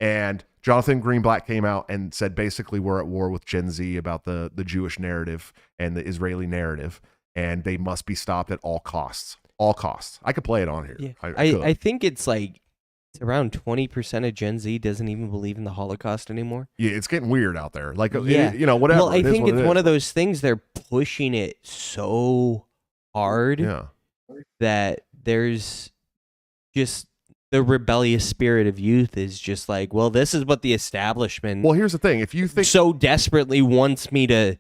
And Jonathan Greenblatt came out and said basically we're at war with Gen Z about the Jewish narrative and the Israeli narrative, and they must be stopped at all costs. All costs. I could play it on here. Yeah. I I think it's like around 20% of Gen Z doesn't even believe in the Holocaust anymore. Yeah, it's getting weird out there. Like, Yeah. whatever. Well, I think it's one of of those things they're pushing it so hard Yeah. that there's just the rebellious spirit of youth is just like, well, this is what the establishment Well, here's the thing. If you think so desperately wants me to,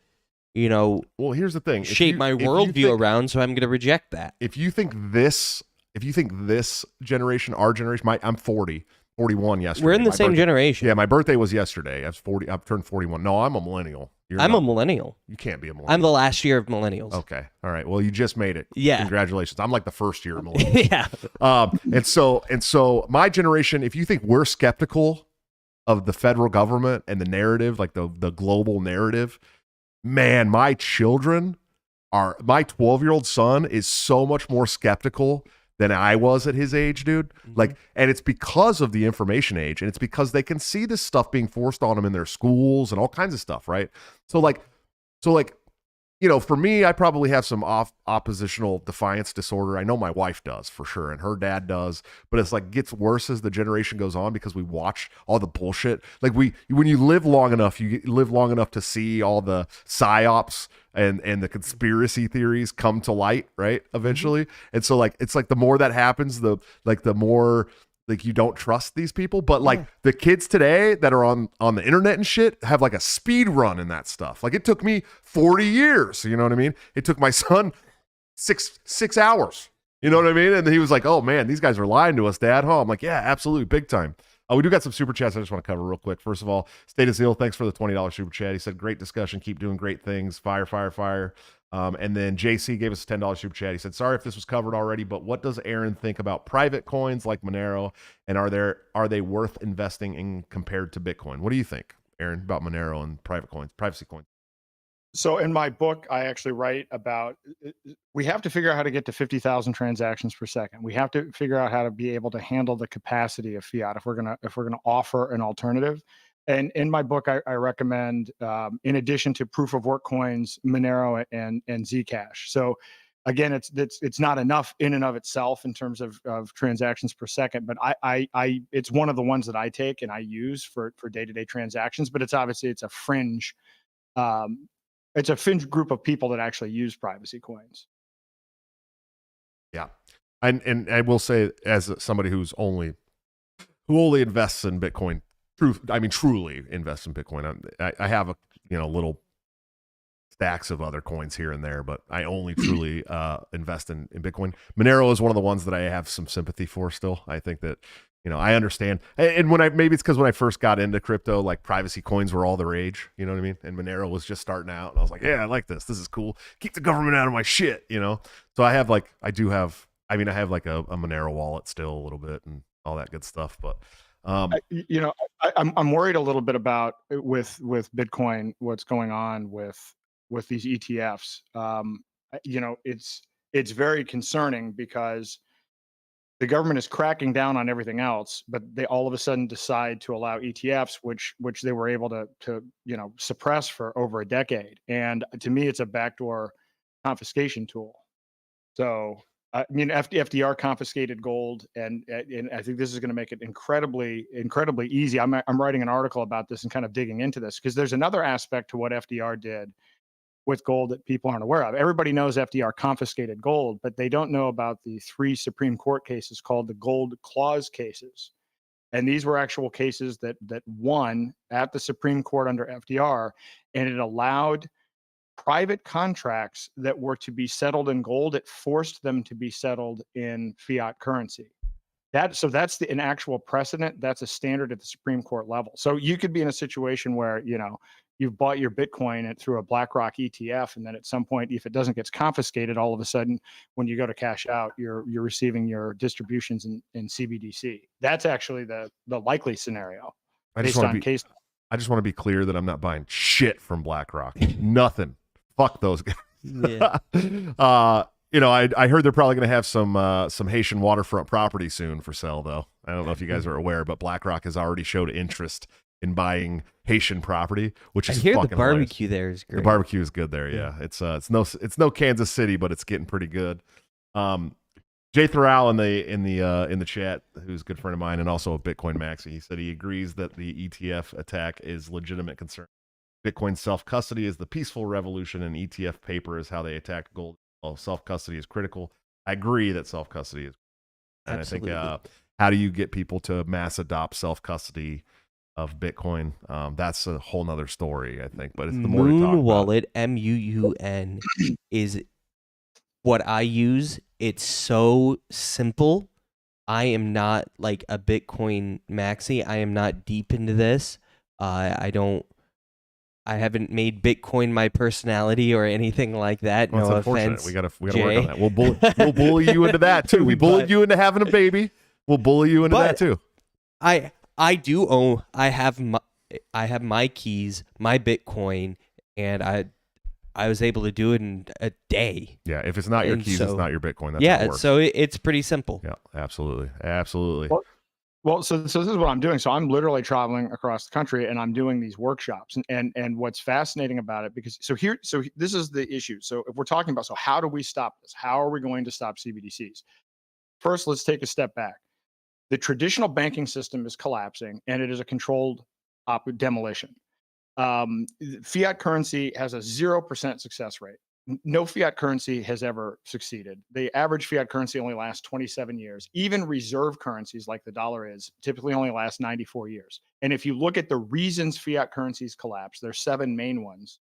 well, here's the thing. shape my worldview around, so I'm going to reject that. If you think this generation, our generation, I'm 41 yesterday. We're in the My same birthday- generation. Yeah, my birthday was yesterday. I've turned 41. No, I'm a millennial. I'm a millennial. You can't be a millennial. I'm the last year of millennials. Okay. All right. Well, you just made it. Yeah. Congratulations. I'm like the first year of millennials. Yeah. And so my generation, if you think we're skeptical of the federal government and the narrative, like the global narrative, man, my 12-year-old son is so much more skeptical than I was at his age, dude. Mm-hmm. Like, and it's because of the information age, and it's because they can see this stuff being forced on them in their schools and all kinds of stuff, right? So like, for me, I probably have some oppositional defiance disorder. I know my wife does for sure, and her dad does, but it's like gets worse as the generation goes on because we watch all the bullshit. Like when you live long enough, you live long enough to see all the psyops and the conspiracy theories come to light, right? Eventually. And so like, it's like the more that happens, the more like you don't trust these people. But like the kids today that are on the internet and shit have like a speed run in that stuff. Like it took me 40 years. You know what I mean? It took my son six hours. You know what I mean? And he was like, oh man, these guys are lying to us, Dad. Huh? I'm like, yeah, absolutely. Big time. We do got some super chats I just want to cover real quick. First of all, State of Zeal, thanks for the $20 super chat. He said, great discussion. Keep doing great things. Fire, fire, fire. And then JC gave us a $10 super chat. He said, sorry if this was covered already, but what does Aaron think about private coins like Monero? And are they worth investing in compared to Bitcoin? What do you think, Aaron, about Monero and private coins, privacy coins? So in my book, I actually write about, we have to figure out how to get to 50,000 transactions per second. We have to figure out how to be able to handle the capacity of fiat if we're gonna offer an alternative. And in my book, I recommend, in addition to proof of work coins, Monero and Zcash. So again, it's not enough in and of itself in terms of transactions per second, but it's one of the ones that I take and I use for day-to-day transactions. But it's a fringe. It's a fringe group of people that actually use privacy coins. Yeah. And I will say, as somebody who only invests in Bitcoin, truly invests in Bitcoin. I have little stacks of other coins here and there, but I only truly invest in Bitcoin. Monero is one of the ones that I have some sympathy for still. I think that, I understand. And maybe it's because when I first got into crypto, like privacy coins were all the rage, you know what I mean? And Monero was just starting out, and I was like, yeah, I like this. This is cool. Keep the government out of my shit, So I have like a Monero wallet still a little bit and all that good stuff, but I'm worried a little bit about with Bitcoin, what's going on with these ETFs. It's very concerning because the government is cracking down on everything else, but they all of a sudden decide to allow ETFs, which they were able to suppress for over a decade. And to me, it's a backdoor confiscation tool. So I mean, FDR confiscated gold, and I think this is going to make it incredibly easy. I'm writing an article about this and kind of digging into this because there's another aspect to what FDR did with gold that people aren't aware of. Everybody knows FDR confiscated gold, but they don't know about the 3 Supreme Court cases called the Gold Clause cases. And these were actual cases that won at the Supreme Court under FDR, and it allowed private contracts that were to be settled in gold. It forced them to be settled in fiat currency. That's an actual precedent. That's a standard at the Supreme Court level. So you could be in a situation where, you've bought your Bitcoin through a BlackRock ETF, and then at some point, if it doesn't get confiscated, all of a sudden, when you go to cash out, you're receiving your distributions in CBDC. That's actually the likely scenario based on case. I just want to be clear that I'm not buying shit from BlackRock. Nothing. Fuck those guys. Yeah. I heard they're probably going to have some Haitian waterfront property soon for sale, though. I don't know if you guys are aware, but BlackRock has already showed interest in buying Haitian property, which is fucking the barbecue there is great. The barbecue is good there, yeah. It's no Kansas City, but it's getting pretty good. Jay Thoral in the chat, who's a good friend of mine and also a Bitcoin maxi, he said he agrees that the ETF attack is legitimate concern. Bitcoin self-custody is the peaceful revolution, and ETF paper is how they attack gold. Well, self-custody is critical. I agree that self-custody is. And Absolutely. I think how do you get people to mass adopt self-custody of Bitcoin? That's a whole nother story, I think. But it's the more to talk Moon Wallet, MUUN, is what I use. It's so simple. I am not like a Bitcoin maxi. I am not deep into this. I haven't made Bitcoin my personality or anything like that. Well, no unfortunate. offense. We gotta work Jay. on that. We'll bully you into that too. We bullied you into having a baby. We'll bully you into that too. I do own. I have my keys, my Bitcoin, and I was able to do it in a day. Yeah, if it's not your keys, it's not your Bitcoin. That's how it works. So it's pretty simple. Yeah, absolutely. Well, so this is what I'm doing. So I'm literally traveling across the country, and I'm doing these workshops. And what's fascinating about it, because this is the issue. So if we're talking about, so how do we stop this? How are we going to stop CBDCs? First, let's take a step back. The traditional banking system is collapsing, and it is a controlled demolition. Fiat currency has a 0% success rate. No fiat currency has ever succeeded. The average fiat currency only lasts 27 years. Even reserve currencies like the dollar is typically only last 94 years. And if you look at the reasons fiat currencies collapse, there's 7 main ones: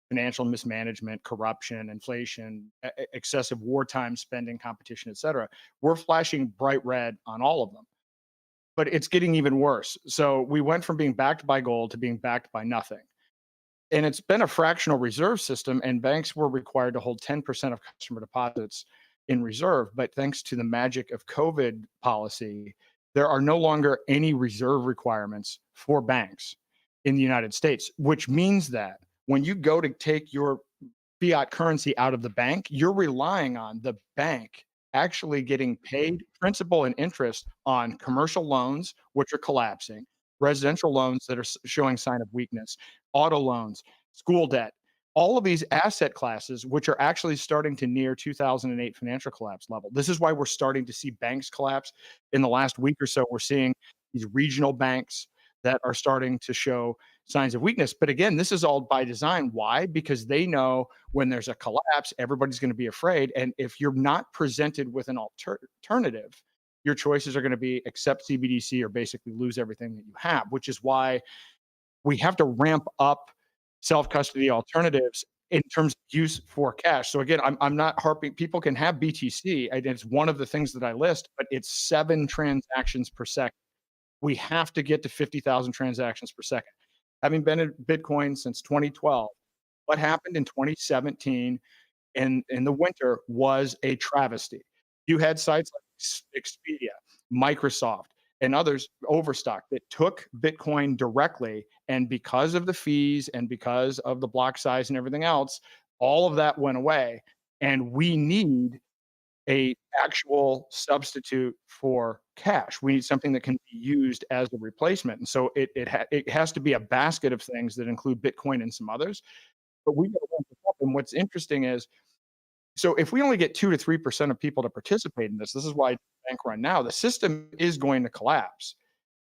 financial mismanagement, corruption, inflation, excessive wartime spending, competition, etc. We're flashing bright red on all of them. But it's getting even worse. So we went from being backed by gold to being backed by nothing. And it's been a fractional reserve system, and banks were required to hold 10% of customer deposits in reserve. But thanks to the magic of COVID policy, there are no longer any reserve requirements for banks in the United States, which means that when you go to take your fiat currency out of the bank, you're relying on the bank actually getting paid principal and interest on commercial loans, which are collapsing, residential loans that are showing sign of weakness, auto loans, school debt, all of these asset classes, which are actually starting to near 2008 financial collapse level. This is why we're starting to see banks collapse. In the last week or so, we're seeing these regional banks that are starting to show signs of weakness. But again, this is all by design. Why? Because they know when there's a collapse, everybody's going to be afraid. And if you're not presented with an alternative, your choices are going to be accept CBDC or basically lose everything that you have, which is why we have to ramp up self-custody alternatives in terms of use for cash. So again, I'm not harping. People can have BTC. It's one of the things that I list, but it's 7 transactions per second. We have to get to 50,000 transactions per second. Having been in Bitcoin since 2012, what happened in 2017 in the winter was a travesty. You had sites like Expedia, Microsoft, and others, Overstock, that took Bitcoin directly. And because of the fees and because of the block size and everything else, all of that went away. And we need a actual substitute for cash. We need something that can be used as a replacement. And so it has to be a basket of things that include Bitcoin and some others. But we got to ramp it up. And what's interesting is So if we only get 2 to 3% of people to participate in this is why I bank run now. The system is going to collapse.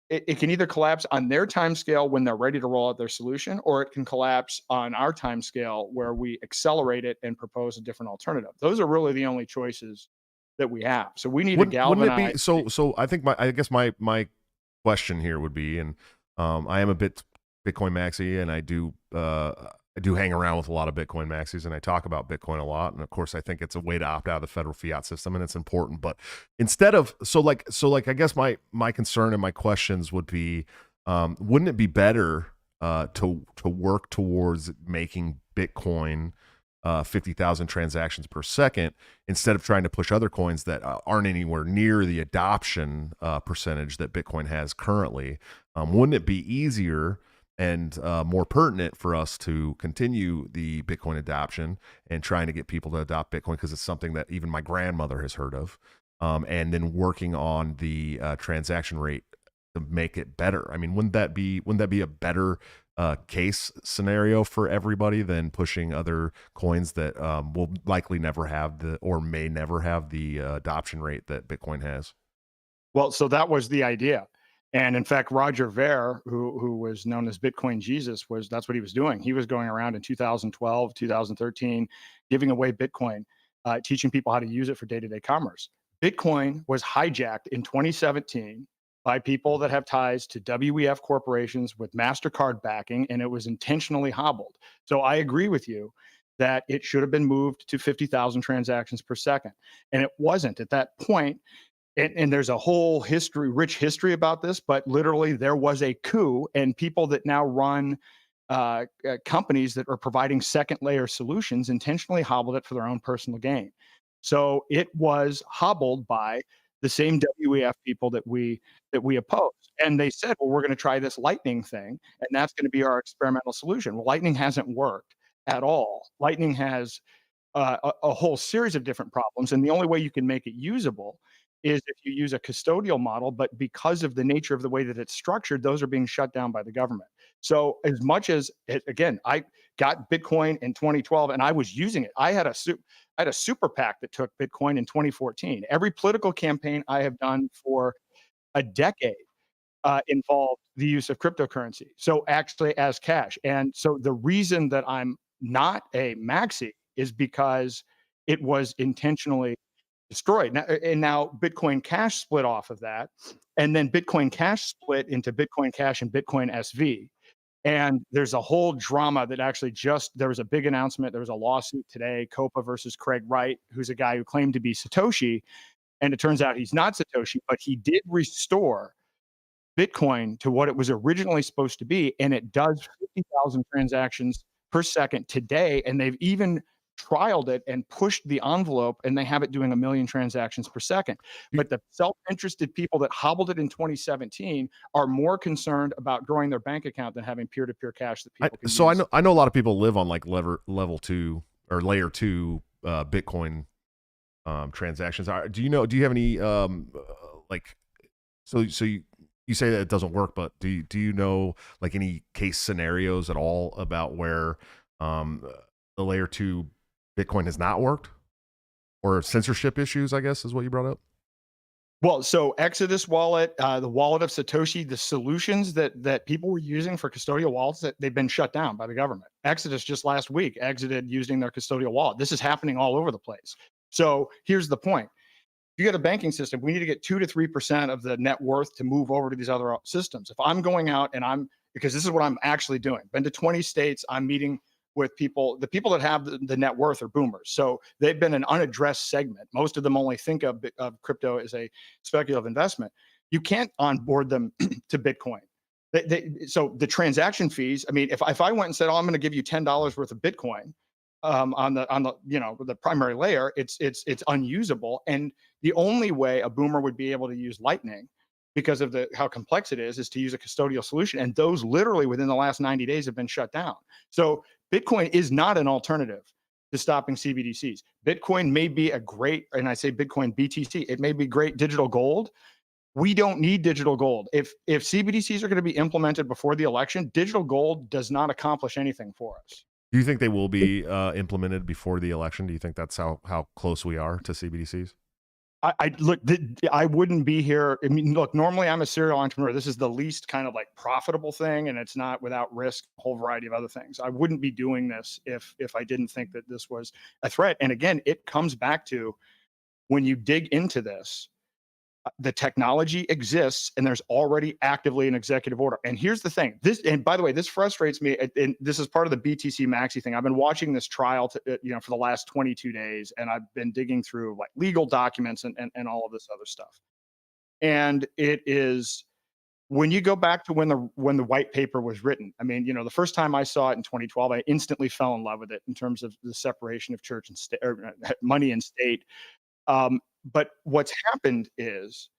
It can either collapse on their time scale when they're ready to roll out their solution, or it can collapse on our time scale where we accelerate it and propose a different alternative. Those are really the only choices that we have. So we need to Wouldn't it be galvanize. so? I think I guess my question here would be, and I am a bit Bitcoin maxi, and I do hang around with a lot of Bitcoin maxis, and I talk about Bitcoin a lot. And of course, I think it's a way to opt out of the federal fiat system, and it's important. But instead of I guess my concern and my questions would be, wouldn't it be better to work towards making Bitcoin 50,000 transactions per second instead of trying to push other coins that aren't anywhere near the adoption percentage that Bitcoin has currently? Wouldn't it be easier and more pertinent for us to continue the Bitcoin adoption and trying to get people to adopt Bitcoin, because it's something that even my grandmother has heard of, and then working on the transaction rate to make it better? I mean, wouldn't that be a better case scenario for everybody than pushing other coins that will likely never have or may never have the adoption rate that Bitcoin has? Well, so that was the idea. And in fact, Roger Ver, who was known as Bitcoin Jesus, that's what he was doing. He was going around in 2012, 2013, giving away Bitcoin, teaching people how to use it for day-to-day commerce. Bitcoin was hijacked in 2017 by people that have ties to WEF corporations with MasterCard backing, and it was intentionally hobbled. So I agree with you that it should have been moved to 50,000 transactions per second. And it wasn't at that point. And there's a whole rich history about this, but literally there was a coup, and people that now run companies that are providing second layer solutions intentionally hobbled it for their own personal gain. So it was hobbled by the same WEF people that we oppose. And they said, well, we're going to try this Lightning thing, and that's going to be our experimental solution. Well, Lightning hasn't worked at all. Lightning has a whole series of different problems, and the only way you can make it usable is if you use a custodial model. But because of the nature of the way that it's structured, those are being shut down by the government. So as much as again, I got Bitcoin in 2012 and I was using it. I had a super PAC that took Bitcoin in 2014. Every political campaign I have done for a decade involved the use of cryptocurrency. So actually as cash. And so the reason that I'm not a maxi is because it was intentionally destroyed. Now Bitcoin Cash split off of that, and then Bitcoin Cash split into Bitcoin Cash and Bitcoin SV. And there's a whole drama that actually there was a big announcement. There was a lawsuit today, Copa versus Craig Wright, who's a guy who claimed to be Satoshi. And it turns out he's not Satoshi, but he did restore Bitcoin to what it was originally supposed to be. And it does 50,000 transactions per second today. And they've even trialed it and pushed the envelope, and they have it doing 1 million transactions per second. But the self-interested people that hobbled it in 2017 are more concerned about growing their bank account than having peer-to-peer cash that people can use. I know a lot of people live on like level 2 or layer 2 Bitcoin transactions. Do you have any you say that it doesn't work, but do you know like any case scenarios at all about where the layer 2 Bitcoin has not worked, or censorship issues, I guess is what you brought up? Well, so Exodus wallet, the wallet of Satoshi, the solutions that people were using for custodial wallets, that they've been shut down by the government. Exodus just last week exited using their custodial wallet. This is happening all over the place. So here's the point. If you get a banking system, we need to get 2 to 3% of the net worth to move over to these other systems. If I'm going out and because this is what I'm actually doing, been to 20 states, I'm meeting with people. The people that have the net worth are boomers. So they've been an unaddressed segment. Most of them only think of crypto as a speculative investment. You can't onboard them to Bitcoin. So the transaction fees, I mean, if I went and said, oh, I'm going to give you $10 worth of Bitcoin on the primary layer, it's unusable. And the only way a boomer would be able to use Lightning, because of how complex it is to use a custodial solution. And those literally within the last 90 days have been shut down. So Bitcoin is not an alternative to stopping CBDCs. Bitcoin may be a great, and I say Bitcoin BTC, it may be great digital gold. We don't need digital gold. If CBDCs are going to be implemented before the election, digital gold does not accomplish anything for us. Do you think they will be implemented before the election? Do you think that's how close we are to CBDCs? I look, I wouldn't be here. I mean, look, normally I'm a serial entrepreneur. This is the least kind of like profitable thing, and it's not without risk, a whole variety of other things. I wouldn't be doing this if I didn't think that this was a threat. And again, it comes back to when you dig into this, the technology exists and there's already actively an executive order. And here's the thing, this, and by the way, this frustrates me, and this is part of the BTC Maxi thing. I've been watching this trial for the last 22 days, and I've been digging through like legal documents and all of this other stuff. And it is, when you go back to when the white paper was written, I mean, the first time I saw it in 2012, I instantly fell in love with it in terms of the separation of church and state, or money and state. But what's happened is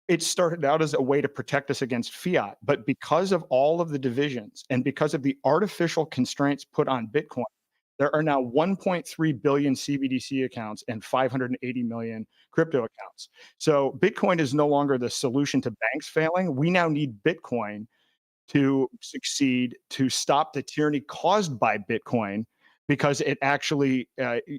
it started out as a way to protect us against fiat, but because of all of the divisions and because of the artificial constraints put on Bitcoin, there are now 1.3 billion CBDC accounts and 580 million crypto accounts. So Bitcoin is no longer the solution to banks failing. We now need Bitcoin to succeed, to stop the tyranny caused by Bitcoin, because it actually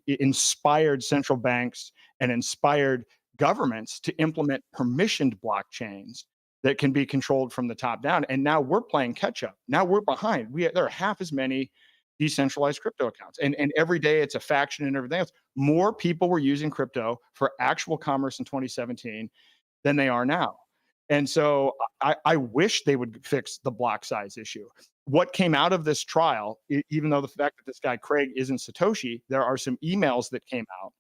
inspired central banks and inspired governments to implement permissioned blockchains that can be controlled from the top down. And now we're playing catch up. Now we're behind. There are half as many decentralized crypto accounts, and every day it's a faction and everything else. More people were using crypto for actual commerce in 2017 than they are now. And so I wish they would fix the block size issue. What came out of this trial, even though the fact that this guy Craig isn't Satoshi, there are some emails that came out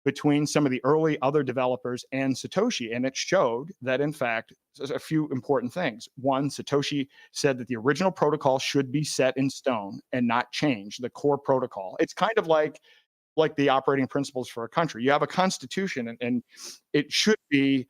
between some of the early other developers and Satoshi, and it showed that, in fact, a few important things. One, Satoshi said that the original protocol should be set in stone and not change, the core protocol. It's kind of like the operating principles for a country. You have a constitution, and it should be,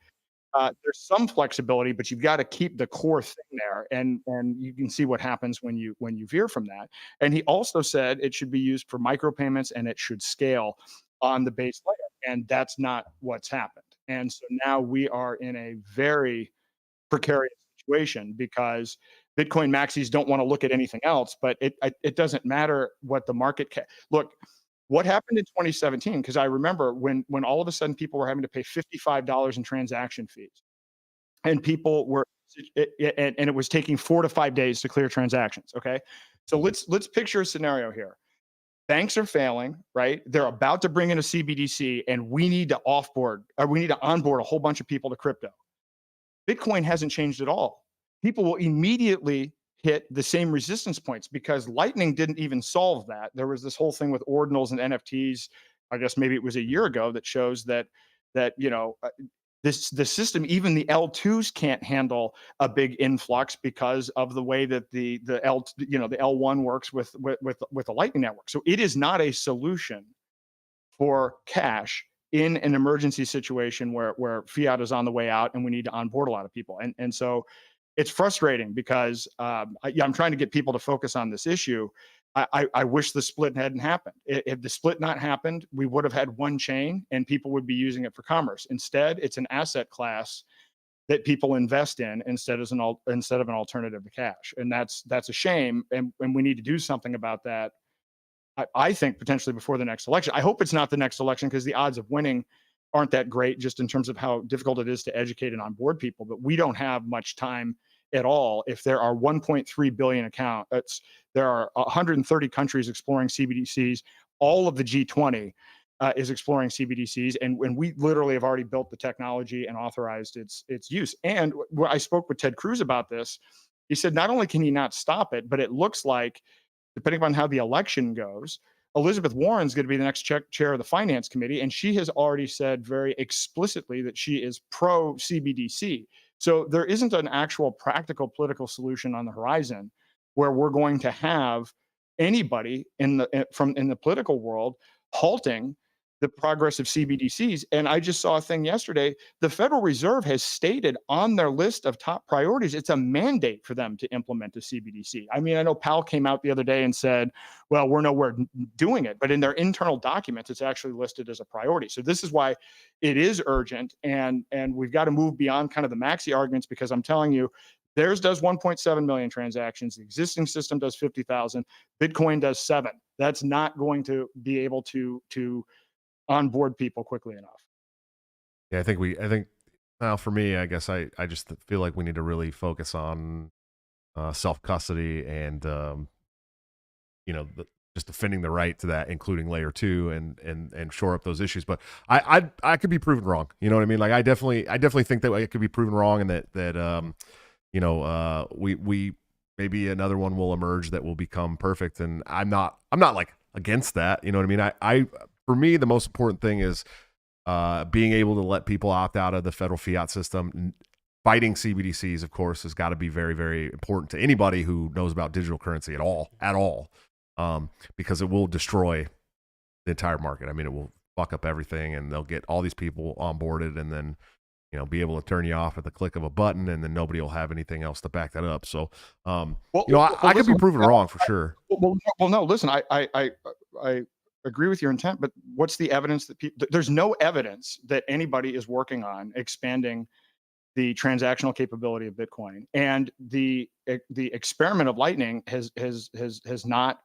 there's some flexibility, but you've got to keep the core thing there, and you can see what happens when you veer from that. And he also said it should be used for micropayments and it should scale on the base layer, and that's not what's happened. And so now we are in a very precarious situation because Bitcoin maxis don't want to look at anything else, but it doesn't matter what the market look. What happened in 2017? Because I remember when all of a sudden people were having to pay $55 in transaction fees, and people were, and it was taking 4 to 5 days to clear transactions. Okay, so let's picture a scenario here. Banks are failing, right? They're about to bring in a CBDC, and we need to onboard a whole bunch of people to crypto. Bitcoin hasn't changed at all. People will immediately hit the same resistance points because Lightning didn't even solve that. There was this whole thing with ordinals and NFTs. I guess maybe it was a year ago that shows that the system, even the L2s can't handle a big influx because of the way that the L1 works with the Lightning network. So it is not a solution for cash in an emergency situation where fiat is on the way out and we need to onboard a lot of people. And so it's frustrating because I'm trying to get people to focus on this issue. I wish the split hadn't happened. If the split not happened, we would have had one chain and people would be using it for commerce. Instead, it's an asset class that people invest in instead of an alternative to cash. And that's a shame. And we need to do something about that. I think potentially before the next election. I hope it's not the next election because the odds of winning aren't that great just in terms of how difficult it is to educate and onboard people. But we don't have much time at all. If there are 1.3 billion accounts, there are 130 countries exploring CBDCs. All of the G20 is exploring CBDCs, and we literally have already built the technology and authorized its use. And I spoke with Ted Cruz about this. He said not only can he not stop it, but it looks like, depending on how the election goes, Elizabeth Warren's going to be the next chair of the finance committee. And she has already said very explicitly that she is pro CBDC. So there isn't an actual practical political solution on the horizon where we're going to have anybody in the political world halting the progress of CBDCs. And I just saw a thing yesterday. The Federal Reserve has stated on their list of top priorities, it's a mandate for them to implement a CBDC. I mean, I know Powell came out the other day and said, well, we're nowhere doing it. But in their internal documents, it's actually listed as a priority. So this is why it is urgent. And we've got to move beyond kind of the maxi arguments, because I'm telling you, Theirs does 1.7 million transactions. The existing system does 50,000. Bitcoin does 7. That's not going to be able to onboard people quickly enough. Yeah, I think now for me, I guess I just feel like we need to really focus on self custody and just defending the right to that, including layer 2 and shore up those issues. But I could be proven wrong. You know what I mean? Like I definitely think that I could be proven wrong, and that we maybe another one will emerge that will become perfect. And I'm not like against that. You know what I mean? I for me, the most important thing is being able to let people opt out of the federal fiat system. Fighting CBDCs, of course, has got to be very, very important to anybody who knows about digital currency at all, because it will destroy the entire market. I mean, it will fuck up everything, and they'll get all these people onboarded, and then be able to turn you off at the click of a button, and then nobody will have anything else to back that up. So, I could be proven wrong for sure. Well, no, listen, I agree with your intent, but what's the evidence that there's no evidence that anybody is working on expanding the transactional capability of Bitcoin, and the experiment of Lightning has not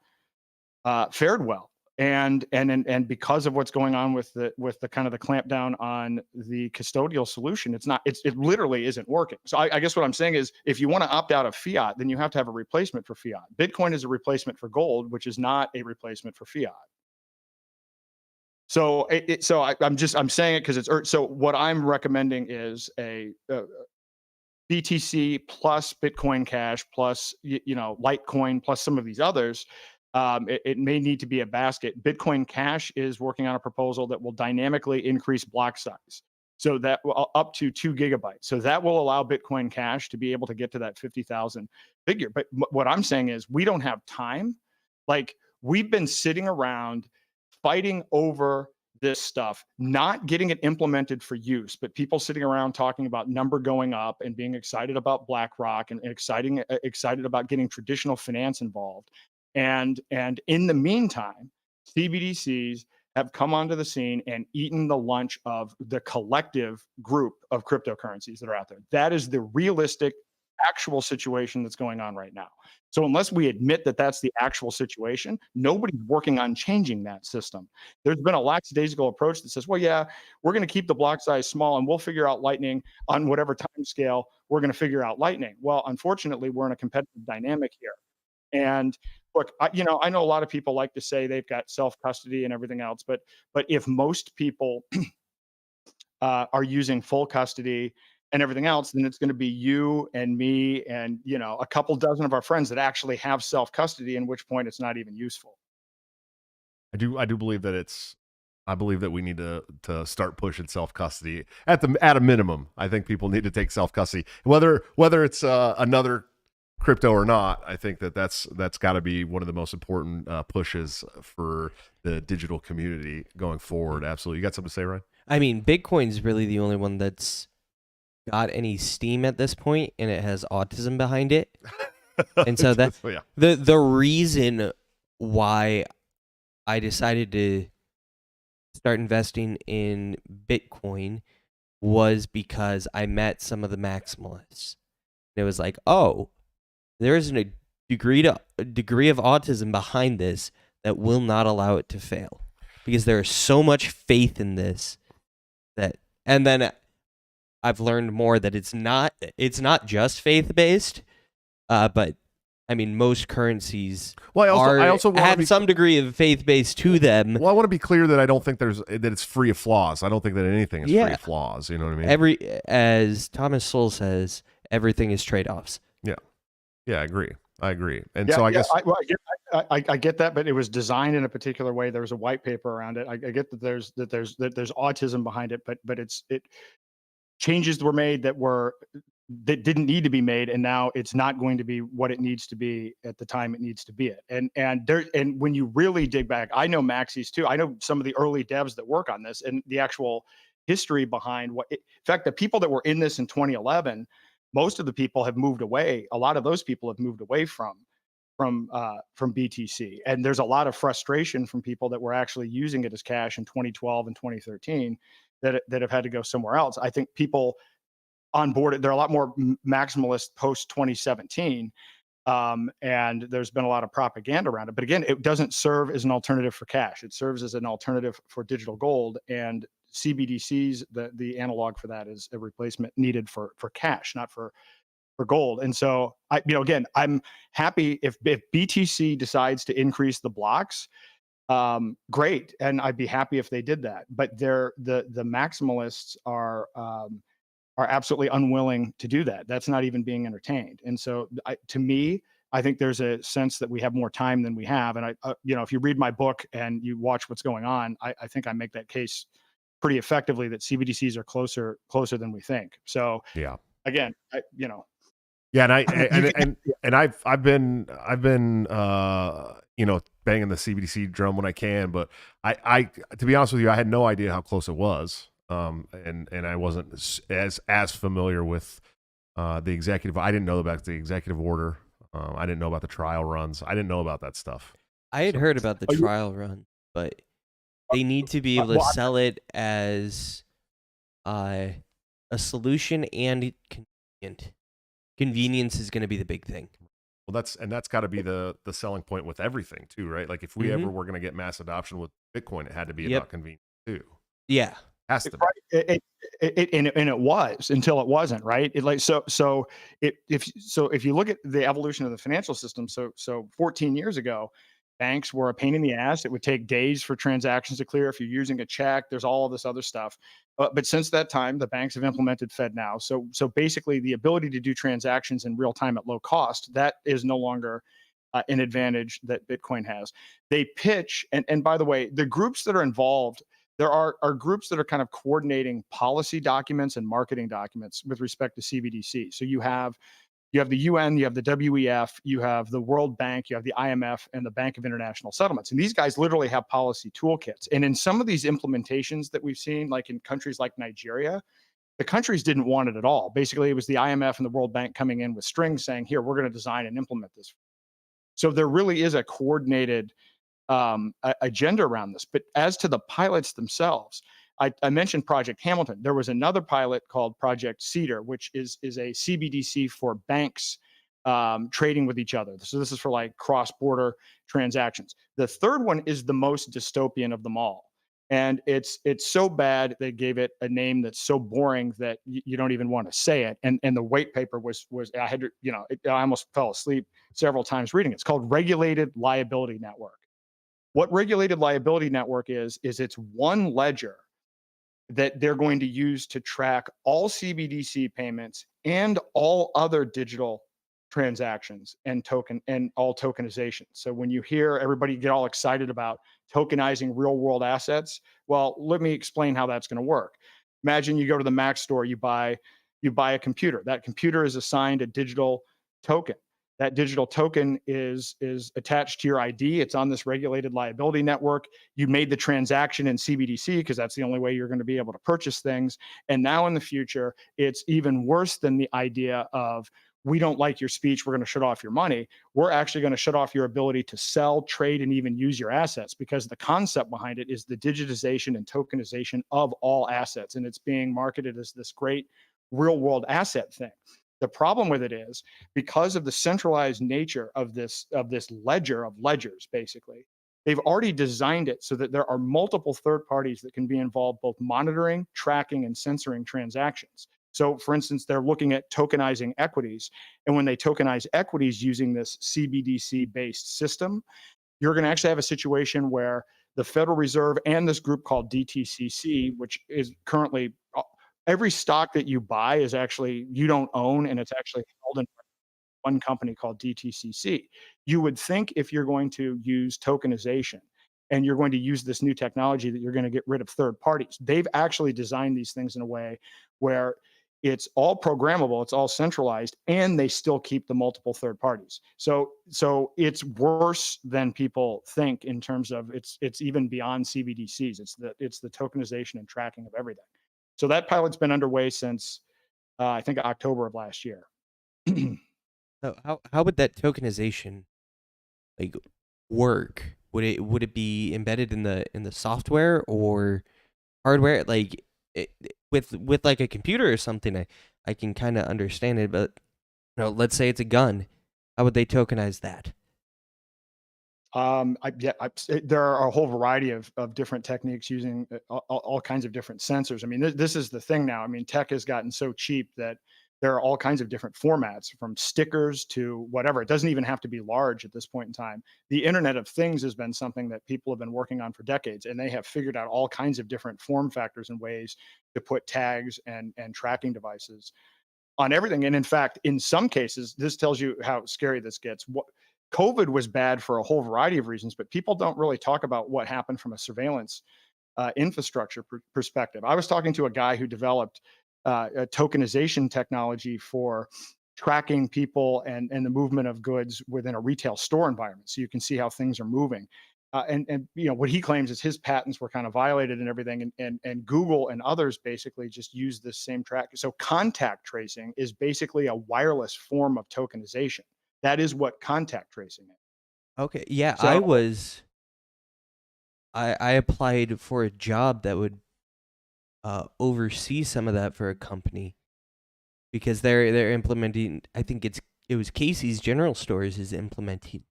fared well. And because of what's going on with the kind of the clampdown on the custodial solution, it literally isn't working. So I guess what I'm saying is, if you want to opt out of fiat, then you have to have a replacement for fiat. Bitcoin is a replacement for gold, which is not a replacement for fiat. So I'm saying it because it's so. What I'm recommending is a BTC plus Bitcoin Cash plus Litecoin plus some of these others. It may need to be a basket. Bitcoin Cash is working on a proposal that will dynamically increase block size, so that up to 2 gigabytes. So that will allow Bitcoin Cash to be able to get to that 50,000 figure. But what I'm saying is, we don't have time. Like, we've been sitting around fighting over this stuff, not getting it implemented for use, but people sitting around talking about number going up and being excited about BlackRock and excited about getting traditional finance involved. And in the meantime, CBDCs have come onto the scene and eaten the lunch of the collective group of cryptocurrencies that are out there. That is the realistic, actual situation that's going on right now. So unless we admit that that's the actual situation, nobody's working on changing that system. There's been a lackadaisical approach that says, well, yeah, we're going to keep the block size small and we'll figure out Lightning on whatever time scale we're going to figure out Lightning. Well, unfortunately, we're in a competitive dynamic here. And look, I know a lot of people like to say they've got self-custody and everything else, but if most people are using full custody and everything else, then it's going to be you and me and a couple dozen of our friends that actually have self-custody, in which point it's not even useful. I do believe that I believe that we need to start pushing self-custody at a minimum. I think people need to take self-custody, whether it's another crypto or not. I think that's got to be one of the most important pushes for the digital community going forward. Absolutely. You got something to say, Ryan? I mean, Bitcoin's really the only one that's got any steam at this point, and it has autism behind it. And so yeah. the reason why I decided to start investing in Bitcoin was because I met some of the maximalists. And it was like, oh, there is a degree of autism behind this that will not allow it to fail, because there is so much faith in this and then I've learned more that it's not just faith-based, but I mean, most currencies have some degree of faith-based to them. Well, I want to be clear that I don't think that it's free of flaws. I don't think that anything is free of flaws. You know what I mean? As Thomas Sowell says, everything is trade-offs. Yeah, I agree. And so I guess I get that, but it was designed in a particular way. There was a white paper around it. I get that there's autism behind it, but changes were made that didn't need to be made, and now it's not going to be what it needs to be at the time it needs to be it. And when you really dig back, I know Maxis too. I know some of the early devs that work on this, and the actual history behind in fact, the people that were in this in 2011, most of the people have moved away. A lot of those people have moved away from BTC, and there's a lot of frustration from people that were actually using it as cash in 2012 and 2013 that have had to go somewhere else. I think people onboarded. They're a lot more maximalist post 2017. And there's been a lot of propaganda around it. But again, it doesn't serve as an alternative for cash. It serves as an alternative for digital gold. And CBDCs, the analog for that is a replacement needed for cash, not for gold. And so again, I'm happy if BTC decides to increase the blocks, great. And I'd be happy if they did that. But the maximalists are absolutely unwilling to do that. That's not even being entertained. And so to me, I think there's a sense that we have more time than we have. And if you read my book and you watch what's going on, I think I make that case pretty effectively that CBDCs are closer than we think. So yeah, again, yeah, and I've been banging the CBDC drum when I can, but I to be honest with you, I had no idea how close it was, and I wasn't as familiar with the executive. I didn't know about the executive order. I didn't know about the trial runs. I didn't know about that stuff. I had heard about the trial run, but they need to be able to sell it as a solution and convenient. Convenience is going to be the big thing. Well, that's got to be the selling point with everything too, right? Like if we ever were going to get mass adoption with Bitcoin, it had to be about convenience too. Yeah, has to be. Right. It was until it wasn't, right? If you look at the evolution of the financial system, so 14 years ago, banks were a pain in the ass. It would take days for transactions to clear. If you're using a check, there's all of this other stuff. But since that time, the banks have implemented FedNow. So basically, the ability to do transactions in real time at low cost, that is no longer an advantage that Bitcoin has. They pitch, and by the way, the groups that are involved, there are groups that are kind of coordinating policy documents and marketing documents with respect to CBDC. So you have the UN, you have the WEF, you have the World Bank, you have the IMF, and the Bank of International Settlements. And these guys literally have policy toolkits. And in some of these implementations that we've seen, like in countries like Nigeria, the countries didn't want it at all. Basically, it was the IMF and the World Bank coming in with strings saying, here, we're going to design and implement this. So there really is a coordinated agenda around this. But as to the pilots themselves, I mentioned Project Hamilton. There was another pilot called Project Cedar, which is a CBDC for banks trading with each other. So this is for like cross-border transactions. The third one is the most dystopian of them all. And it's so bad they gave it a name that's so boring that you don't even want to say it. And the white paper was I had to, I almost fell asleep several times reading it. It's called Regulated Liability Network. What Regulated Liability Network is it's one ledger that they're going to use to track all CBDC payments and all other digital transactions and all tokenization. So when you hear everybody get all excited about tokenizing real world assets, well, let me explain how that's going to work. Imagine you go to the Mac store, you buy a computer. That computer is assigned a digital token. That digital token is attached to your ID. It's on this regulated liability network. You made the transaction in CBDC because that's the only way you're going to be able to purchase things. And now in the future, it's even worse than the idea of, we don't like your speech, we're going to shut off your money. We're actually going to shut off your ability to sell, trade, and even use your assets, because the concept behind it is the digitization and tokenization of all assets. And it's being marketed as this great real world asset thing. The problem with it is, because of the centralized nature of this ledger of ledgers, basically, they've already designed it so that there are multiple third parties that can be involved, both monitoring, tracking, and censoring transactions. So, for instance, they're looking at tokenizing equities. And when they tokenize equities using this CBDC-based system, you're going to actually have a situation where the Federal Reserve and this group called DTCC, which is currently every stock that you buy is actually, you don't own, and it's actually held in one company called DTCC. You would think if you're going to use tokenization and you're going to use this new technology that you're going to get rid of third parties. They've actually designed these things in a way where it's all programmable, it's all centralized, and they still keep the multiple third parties. So it's worse than people think in terms of it's even beyond CBDCs. It's the tokenization and tracking of everything. So that pilot's been underway since I think October of last year. So how would that tokenization like work? Would it be embedded in the software or hardware? Like with like a computer or something, I can kind of understand it, but let's say it's a gun. How would they tokenize that? There are a whole variety of different techniques using all kinds of different sensors. I mean, this is the thing now. I mean, tech has gotten so cheap that there are all kinds of different formats, from stickers to whatever. It doesn't even have to be large at this point in time. The Internet of Things has been something that people have been working on for decades, and they have figured out all kinds of different form factors and ways to put tags and tracking devices on everything. And in fact, in some cases, this tells you how scary this gets. What COVID was bad for a whole variety of reasons, but people don't really talk about what happened from a surveillance infrastructure perspective. I was talking to a guy who developed a tokenization technology for tracking people and the movement of goods within a retail store environment, so you can see how things are moving. And what he claims is his patents were kind of violated and everything, and Google and others basically just use this same track. So contact tracing is basically a wireless form of tokenization. That is what contact tracing is. Okay, yeah, So I applied for a job that would oversee some of that for a company because they're implementing. I think it was Casey's General Stores is implementing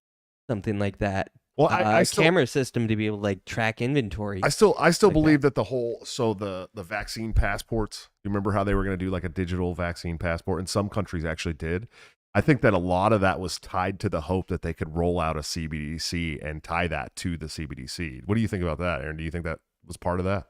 something like that. Well, I A still, camera system to be able to like track inventory. I still like believe that. that the vaccine passports. You remember how they were going to do like a digital vaccine passport, and some countries actually did. I think that a lot of that was tied to the hope that they could roll out a CBDC and tie that to the CBDC. What do you think about that, Aaron? Do you think that was part of that?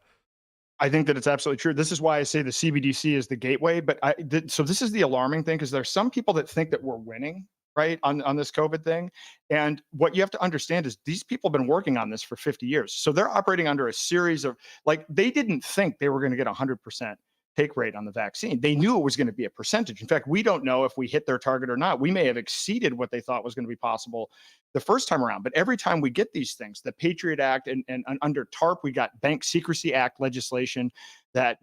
I think that it's absolutely true. This is why I say the CBDC is the gateway. But so this is the alarming thing, because there's some people that think that we're winning, right, on this COVID thing. And what you have to understand is these people have been working on this for 50 years. So they're operating under a series of, like, they didn't think they were going to get 100% take rate on the vaccine. They knew it was going to be a percentage. In fact, we don't know if we hit their target or not. We may have exceeded what they thought was going to be possible the first time around. But every time we get these things, the Patriot Act and under TARP, we got Bank Secrecy Act legislation that,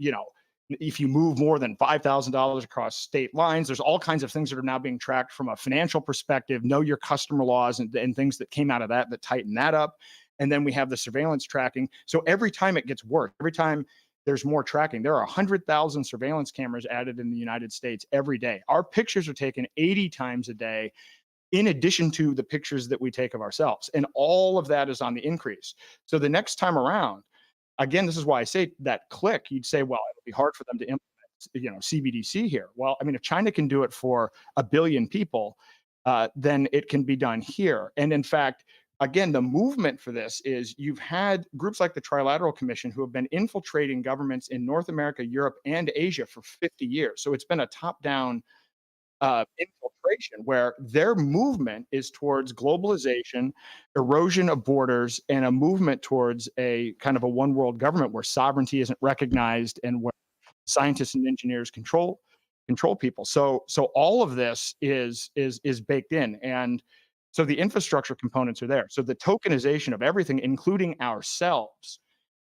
if you move more than $5,000 across state lines, there's all kinds of things that are now being tracked from a financial perspective, know your customer laws and things that came out of that tighten that up. And then we have the surveillance tracking. So every time it gets worse, every time there's more tracking. There are 100,000 surveillance cameras added in the United States every day. Our pictures are taken 80 times a day, in addition to the pictures that we take of ourselves. And all of that is on the increase. So the next time around, again, this is why I say that click, you'd say, well, it'll be hard for them to implement, CBDC here. Well, I mean, if China can do it for 1 billion people, then it can be done here. And in fact, again, the movement for this is you've had groups like the Trilateral Commission who have been infiltrating governments in North America, Europe, and Asia for 50 years. So it's been a top-down infiltration where their movement is towards globalization, erosion of borders, and a movement towards a kind of a one world government where sovereignty isn't recognized and where scientists and engineers control people. So all of this is baked in, and so the infrastructure components are there. So the tokenization of everything, including ourselves,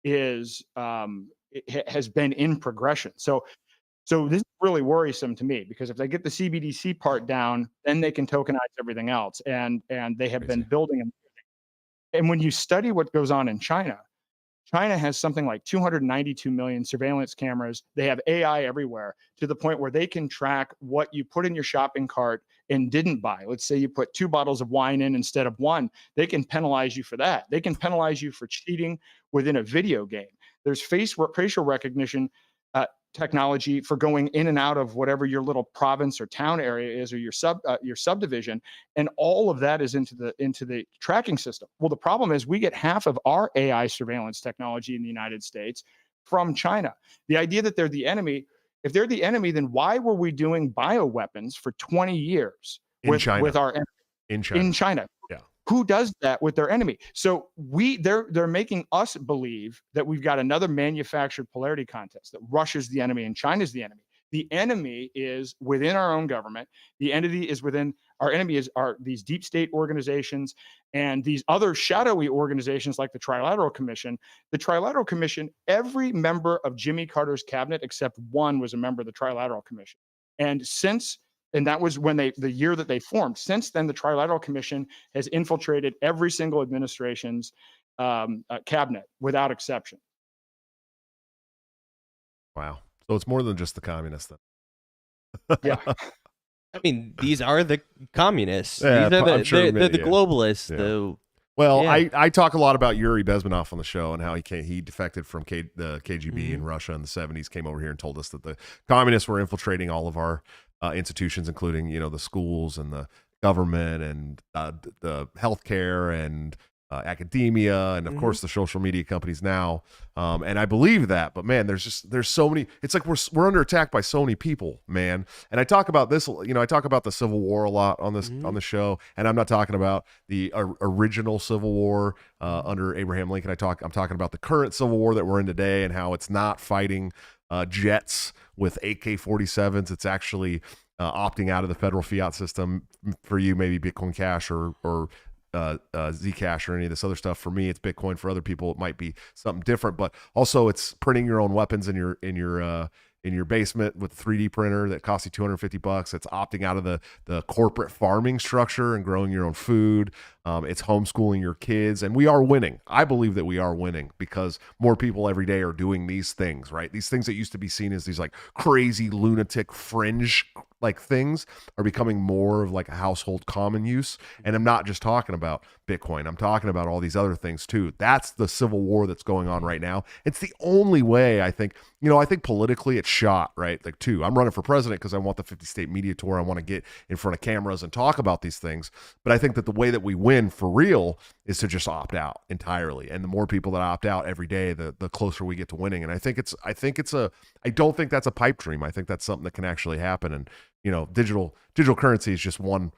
has been in progression. So this is really worrisome to me, because if they get the CBDC part down, then they can tokenize everything else, and they have been building them. And when you study what goes on in China, China has something like 292 million surveillance cameras. They have AI everywhere, to the point where they can track what you put in your shopping cart and didn't buy. Let's say you put 2 bottles of wine in instead of 1. They can penalize you for that. They can penalize you for cheating within a video game. There's facial recognition technology for going in and out of whatever your little province or town area is, or your subdivision, and all of that is into the tracking system. Well, the problem is we get half of our AI surveillance technology in the United States from China. The idea that they're the enemy, if they're the enemy, then why were we doing bioweapons for 20 years In China. with our In China. in China? Yeah. Who does that with their enemy? So they're making us believe that we've got another manufactured polarity contest, that Russia's the enemy and China's the enemy. The enemy is within our own government. The entity is within our enemy are these deep state organizations and these other shadowy organizations like the Trilateral Commission. The Trilateral Commission, every member of Jimmy Carter's cabinet except one was a member of the Trilateral Commission. And that was when the year that they formed. Since then, the Trilateral Commission has infiltrated every single administration's cabinet without exception. Wow. So it's more than just the communists then. Yeah. I mean, these are the communists. Yeah, These are I'm sure they're the yeah. globalists. Yeah. Well, Yeah. I talk a lot about Yuri Bezmenov on the show and how he defected from the KGB in Mhm. Russia in the 70s, came over here and told us that the communists were infiltrating all of our institutions, including the schools and the government and the healthcare and academia and of Mhm. course the social media companies now. And I believe that, but man, there's so many. It's like we're under attack by so many people, man. And I talk about this, I talk about the Civil War a lot on Mhm. the show, and I'm not talking about the original Civil War under Abraham Lincoln. I'm talking about the current Civil War that we're in today and how it's not fighting jets with AK-47s. It's actually opting out of the federal fiat system. For you, maybe Bitcoin Cash or Zcash or any of this other stuff. For me, it's Bitcoin. For other people, it might be something different. But also, it's printing your own weapons in your basement with a 3D printer that costs you $250. It's opting out of the corporate farming structure and growing your own food. It's homeschooling your kids, and we are winning. I believe that we are winning because more people every day are doing these things, right? These things that used to be seen as these like crazy lunatic fringe like things are becoming more of like a household common use. And I'm not just talking about Bitcoin. I'm talking about all these other things too. That's the civil war that's going on right now. It's the only way I think, I think politically it's shot, right? Like I'm running for president because I want the 50 state media tour. I want to get in front of cameras and talk about these things. But I think that the way that we win for real is to just opt out entirely. And the more people that opt out every day, the closer we get to winning. And I don't think that's a pipe dream. I think that's something that can actually happen. And digital currency is just one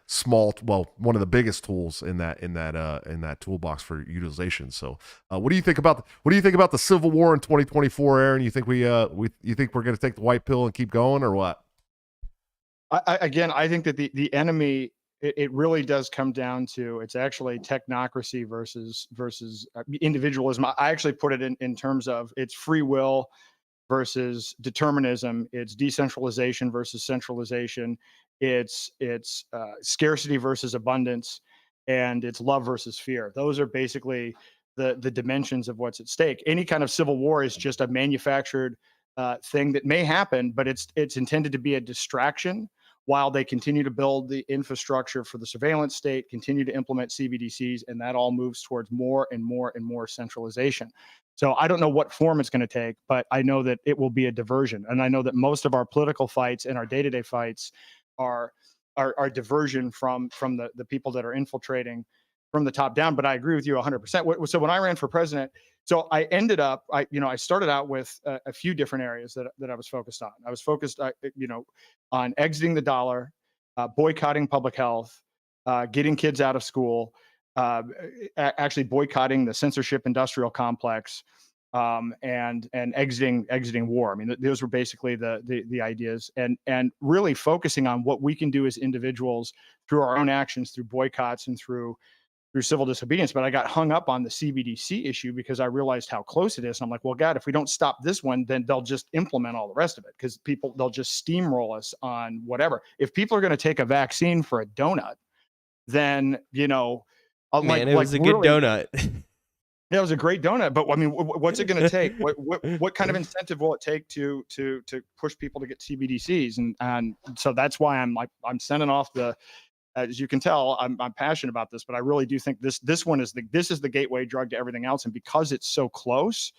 small, one of the biggest tools in that toolbox for utilization. So, what do you think about the Civil War in 2024, Aaron? You think you think we're going to take the white pill and keep going, or what? I think that the enemy, it really does come down to, it's actually technocracy versus individualism. I actually put it in terms of it's free will versus determinism. It's decentralization versus centralization. It's scarcity versus abundance, and it's love versus fear. Those are basically the dimensions of what's at stake. Any kind of civil war is just a manufactured thing that may happen, but it's intended to be a distraction while they continue to build the infrastructure for the surveillance state, continue to implement CBDCs, and that all moves towards more and more and more centralization. So I don't know what form it's going to take, but I know that it will be a diversion. And I know that most of our political fights and our day-to-day fights are diversion from the people that are infiltrating from the top down. But I agree with you 100%. So when I ran for president, so I ended up, I started out with a few different areas that I was focused on. I was focused, on exiting the dollar, boycotting public health, getting kids out of school, actually boycotting the censorship industrial complex, and exiting war. I mean, those were basically the ideas, and really focusing on what we can do as individuals through our own actions, through boycotts, and through civil disobedience. But I got hung up on the CBDC issue because I realized how close it is. And I'm like, well, God, if we don't stop this one, then they'll just implement all the rest of it because they'll just steamroll us on whatever. If people are going to take a vaccine for a donut, then Man, it was a good really, donut. yeah, it was a great donut. But I mean, what's it going to take? What kind of incentive will it take to push people to get CBDCs? And so that's why I'm sending off the. As you can tell, I'm passionate about this, but I really do think this one is the gateway drug to everything else, and because it's so close,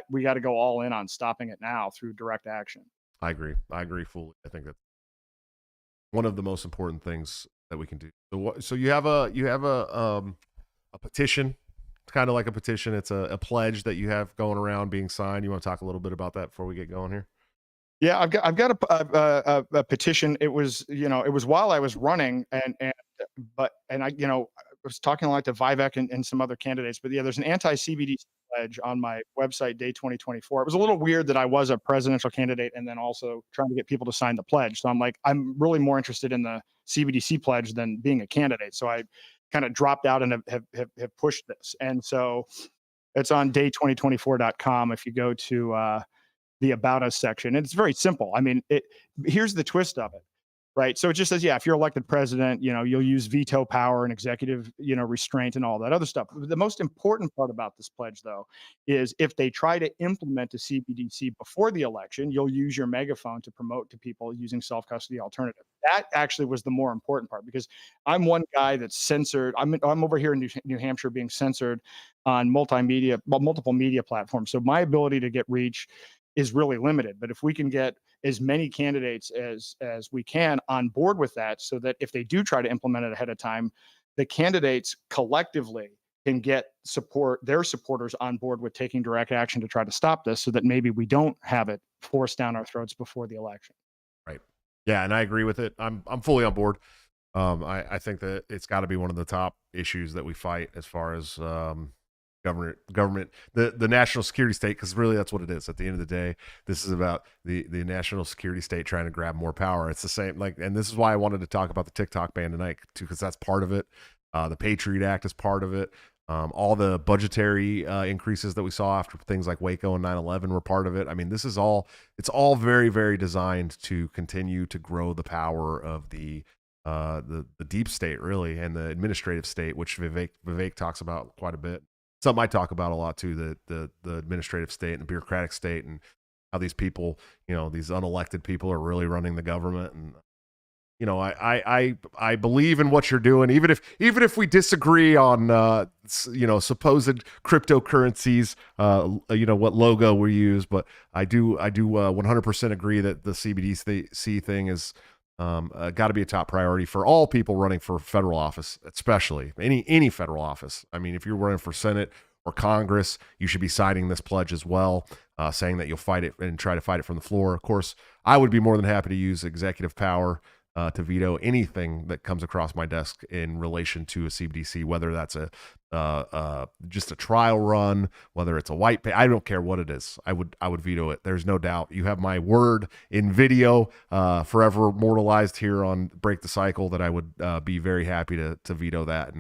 we got to go all in on stopping it now through direct action. I agree fully. I think that's one of the most important things that we can do. So you have a petition. It's kind of like a petition. It's a pledge that you have going around being signed. You want to talk a little bit about that before we get going here? Yeah, I've got a petition. It was it was while I was running, and I was talking like to Vivek and some other candidates, but yeah, there's an anti-CBDC pledge on my website, Day 2024. It was a little weird that I was a presidential candidate and then also trying to get people to sign the pledge. So I'm really more interested in the CBDC pledge than being a candidate. So I kind of dropped out and have pushed this. And so it's on day2024.com. If you go to the About Us section. And it's very simple. I mean, here's the twist of it. Right. So it just says, yeah, if you're elected president, you'll use veto power and executive, restraint and all that other stuff. The most important part about this pledge, though, is if they try to implement a CBDC before the election, you'll use your megaphone to promote to people using self-custody alternative. That actually was the more important part, because I'm one guy that's censored. I'm over here in New Hampshire being censored on multiple media platforms. So my ability to get reach is really limited. But if we can get as many candidates as we can on board with that, so that if they do try to implement it ahead of time, the candidates collectively can get their supporters on board with taking direct action to try to stop this, so that maybe we don't have it forced down our throats before the election. Right. Yeah, and I agree with it. I'm fully on board. I think that it's got to be one of the top issues that we fight as far as government, the national security state, because really that's what it is. At the end of the day, this is about the national security state trying to grab more power. It's the same, and this is why I wanted to talk about the TikTok ban tonight too, because that's part of it. The Patriot Act is part of it. All the budgetary increases that we saw after things like Waco and 9/11 were part of it. I mean, it's all very, very designed to continue to grow the power of the deep state, really, and the administrative state, which Vivek talks about quite a bit. Something I talk about a lot too, the administrative state and the bureaucratic state, and how these people, these unelected people are really running the government. And I believe in what you're doing, even if we disagree on supposed cryptocurrencies, what logo we use, but I do 100% agree that the CBDC thing is got to be a top priority for all people running for federal office, especially any federal office. I mean, if you're running for Senate or Congress, you should be signing this pledge as well, saying that you'll fight it and try to fight it from the floor. Of course, I would be more than happy to use executive power to veto anything that comes across my desk in relation to a CBDC, whether that's just a trial run, whether it's a white paper. I don't care what it is. I would veto it. There's no doubt. You have my word in video, forever immortalized here on Break the Cycle, that I would be very happy to veto that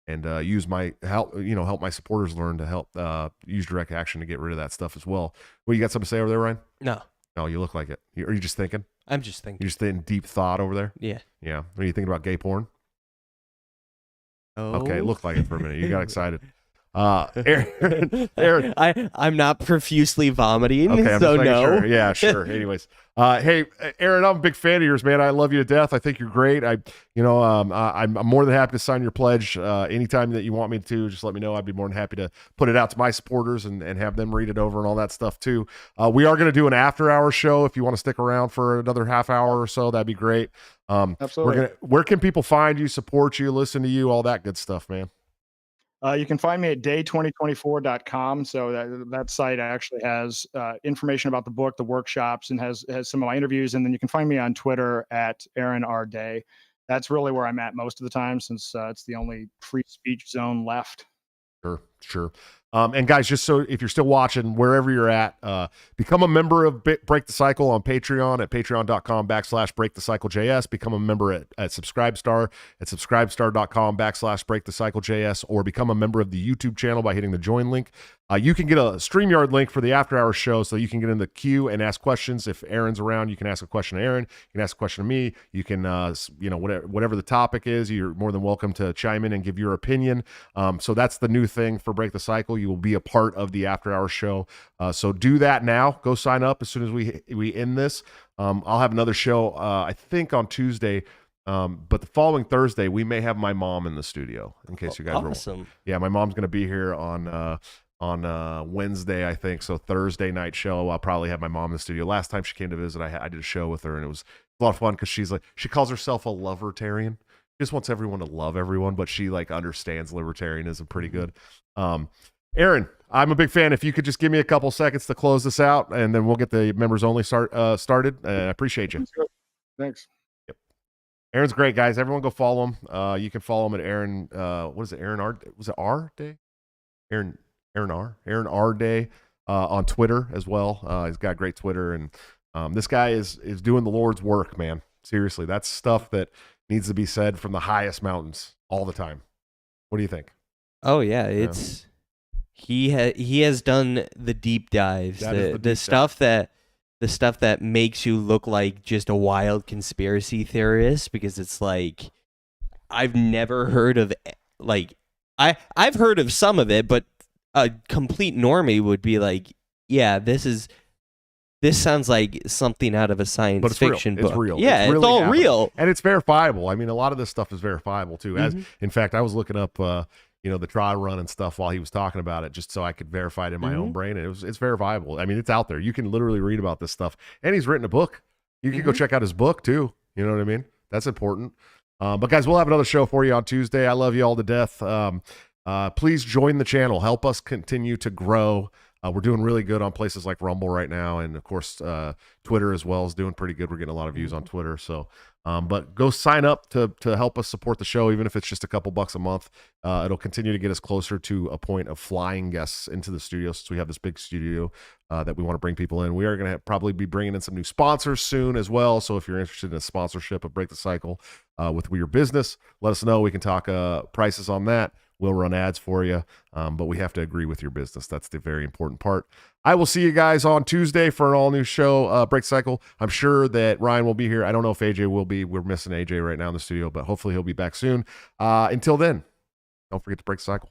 and use my help my supporters learn to help use direct action to get rid of that stuff as well. Well, you got something to say over there, Ryan? No. Oh, you look like it. Are you just thinking? I'm just thinking. You're just in deep thought over there? Yeah. Yeah. What are you thinking about, gay porn? Oh. Okay, it looked like it for a minute. You got excited. Aaron. I'm not profusely vomiting, Okay, I'm so just making no. sure. Yeah, sure. Anyways, hey, Aaron, I'm a big fan of yours, man. I love you to death. I think you're great. I'm more than happy to sign your pledge anytime that you want me to. Just let me know. I'd be more than happy to put it out to my supporters and have them read it over and all that stuff too. We are going to do an after-hour show. If you want to stick around for another half hour or so, that'd be great. Absolutely. Where can people find you, support you, listen to you, all that good stuff, man? You can find me at day2024.com. So that site actually has information about the book, the workshops, and has some of my interviews. And then you can find me on Twitter at Aaron R. Day. That's really where I'm at most of the time, since it's the only free speech zone left. Sure. And guys, just so if you're still watching, wherever you're at, become a member of Break the Cycle on Patreon at patreon.com/breakthecyclejs. Become a member at Subscribestar at subscribestar.com/breakthecyclejs, or become a member of the YouTube channel by hitting the join link. You can get a StreamYard link for the after hour show, so you can get in the queue and ask questions. If Aaron's around, you can ask a question to Aaron. You can ask a question to me. You can, whatever the topic is, you're more than welcome to chime in and give your opinion. So that's the new thing for Break the Cycle. You will be a part of the after hour show. So do that now. Go sign up as soon as we end this. I'll have another show, I think on Tuesday. But the following Thursday, we may have my mom in the studio, in case you guys are. Awesome. Yeah, my mom's going to be here on Wednesday, I think. So Thursday night show, I'll probably have my mom in the studio. Last time she came to visit, I did a show with her, and it was a lot of fun because she calls herself a lovertarian. She just wants everyone to love everyone, but she understands libertarianism pretty good. Aaron, I'm a big fan. If you could just give me a couple seconds to close this out, and then we'll get the members only started. I appreciate you. Thanks. Yep. Aaron's great, guys. Everyone go follow him. You can follow him at Aaron. What is it? Aaron R. Was it R Day? Aaron R Day on Twitter as well. He's got great Twitter, and this guy is doing the Lord's work, man. Seriously, that's stuff that needs to be said from the highest mountains all the time. What do you think? Oh yeah, he has done the deep dives, the the stuff that makes you look like just a wild conspiracy theorist, because it's like I've never heard of like I've heard of some of it, but a complete normie would be like, yeah, this sounds like something out of a science But it's fiction real. book. It's real. Yeah, it's really all happening. real. And it's verifiable. I mean, a lot of this stuff is verifiable too. As in fact, I was looking up the trial run and stuff while he was talking about it, just so I could verify it in my own brain. And it's verifiable. I mean, it's out there. You can literally read about this stuff. And he's written a book. You can go check out his book too. You know what I mean? That's important. But guys, we'll have another show for you on Tuesday. I love you all to death. Please join the channel. Help us continue to grow. We're doing really good on places like Rumble right now. And of course, Twitter as well is doing pretty good. We're getting a lot of views on Twitter. So, but go sign up to help us support the show, even if it's just a couple bucks a month. It'll continue to get us closer to a point of flying guests into the studio, since we have this big studio that we want to bring people in. We are going to probably be bringing in some new sponsors soon as well. So if you're interested in a sponsorship of Break the Cycle with your business, let us know. We can talk prices on that. We'll run ads for you, but we have to agree with your business. That's the very important part. I will see you guys on Tuesday for an all-new show, Break Cycle. I'm sure that Ryan will be here. I don't know if AJ will be. We're missing AJ right now in the studio, but hopefully he'll be back soon. Until then, don't forget to break the cycle.